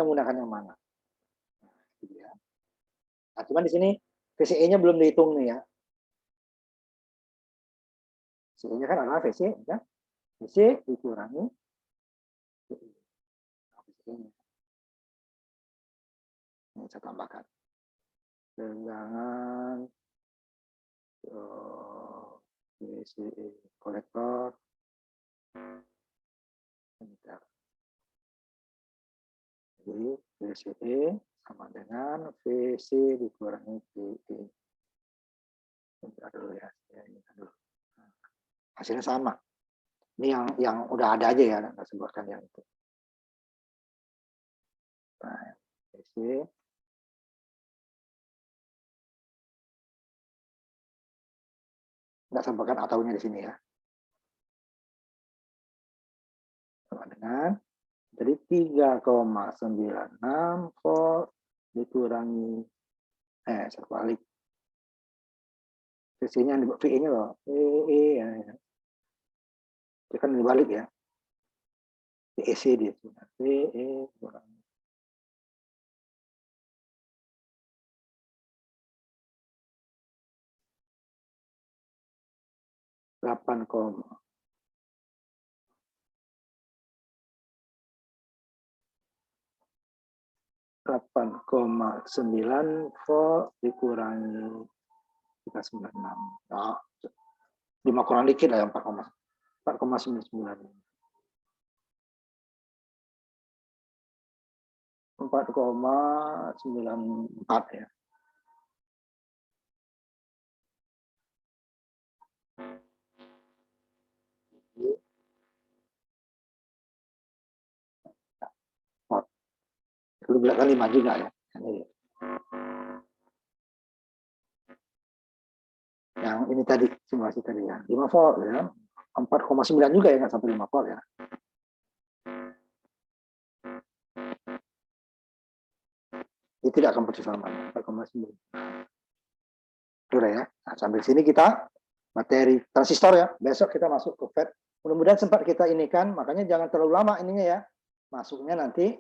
menggunakan yang mana. Nah, cuman di sini VCE-nya belum dihitung nih ya. VCE-nya kan adalah VC, ya. VC dikurangi VCE-nya. Ini saya tambahkan. Tegangan VCE kolektor. Jadi VCE sama dengan VC dikurangi VE. Bentar dulu ya. Hasilnya sama. Ini yang udah ada aja ya, nggak sebutkan yang itu. Nah, VC. Nggak sebutkan ataunya di sini ya. kan? Jadi 3,96 volt dikurangi terbalik. Sisinya VE-nya loh. VE ya. Itu kan dibalik ya. VEC dia. VE kurangi 8, 8,9 volt dikurangi 396. Nah, 5 kurang dikit lah, 4,99. 4,94 ya. Lu bilang 5 juga ya. Yang ini tadi, simulasi tadi ya. 5 volt ya. 4,9 juga ya, nggak sampai 5 volt ya. Ini tidak akan persis sama 4,9. Udah ya. Nah, sampai sini kita materi transistor ya. Besok kita masuk ke FET. Mudah-mudahan sempat kita ini kan, makanya jangan terlalu lama ininya ya. Masuknya nanti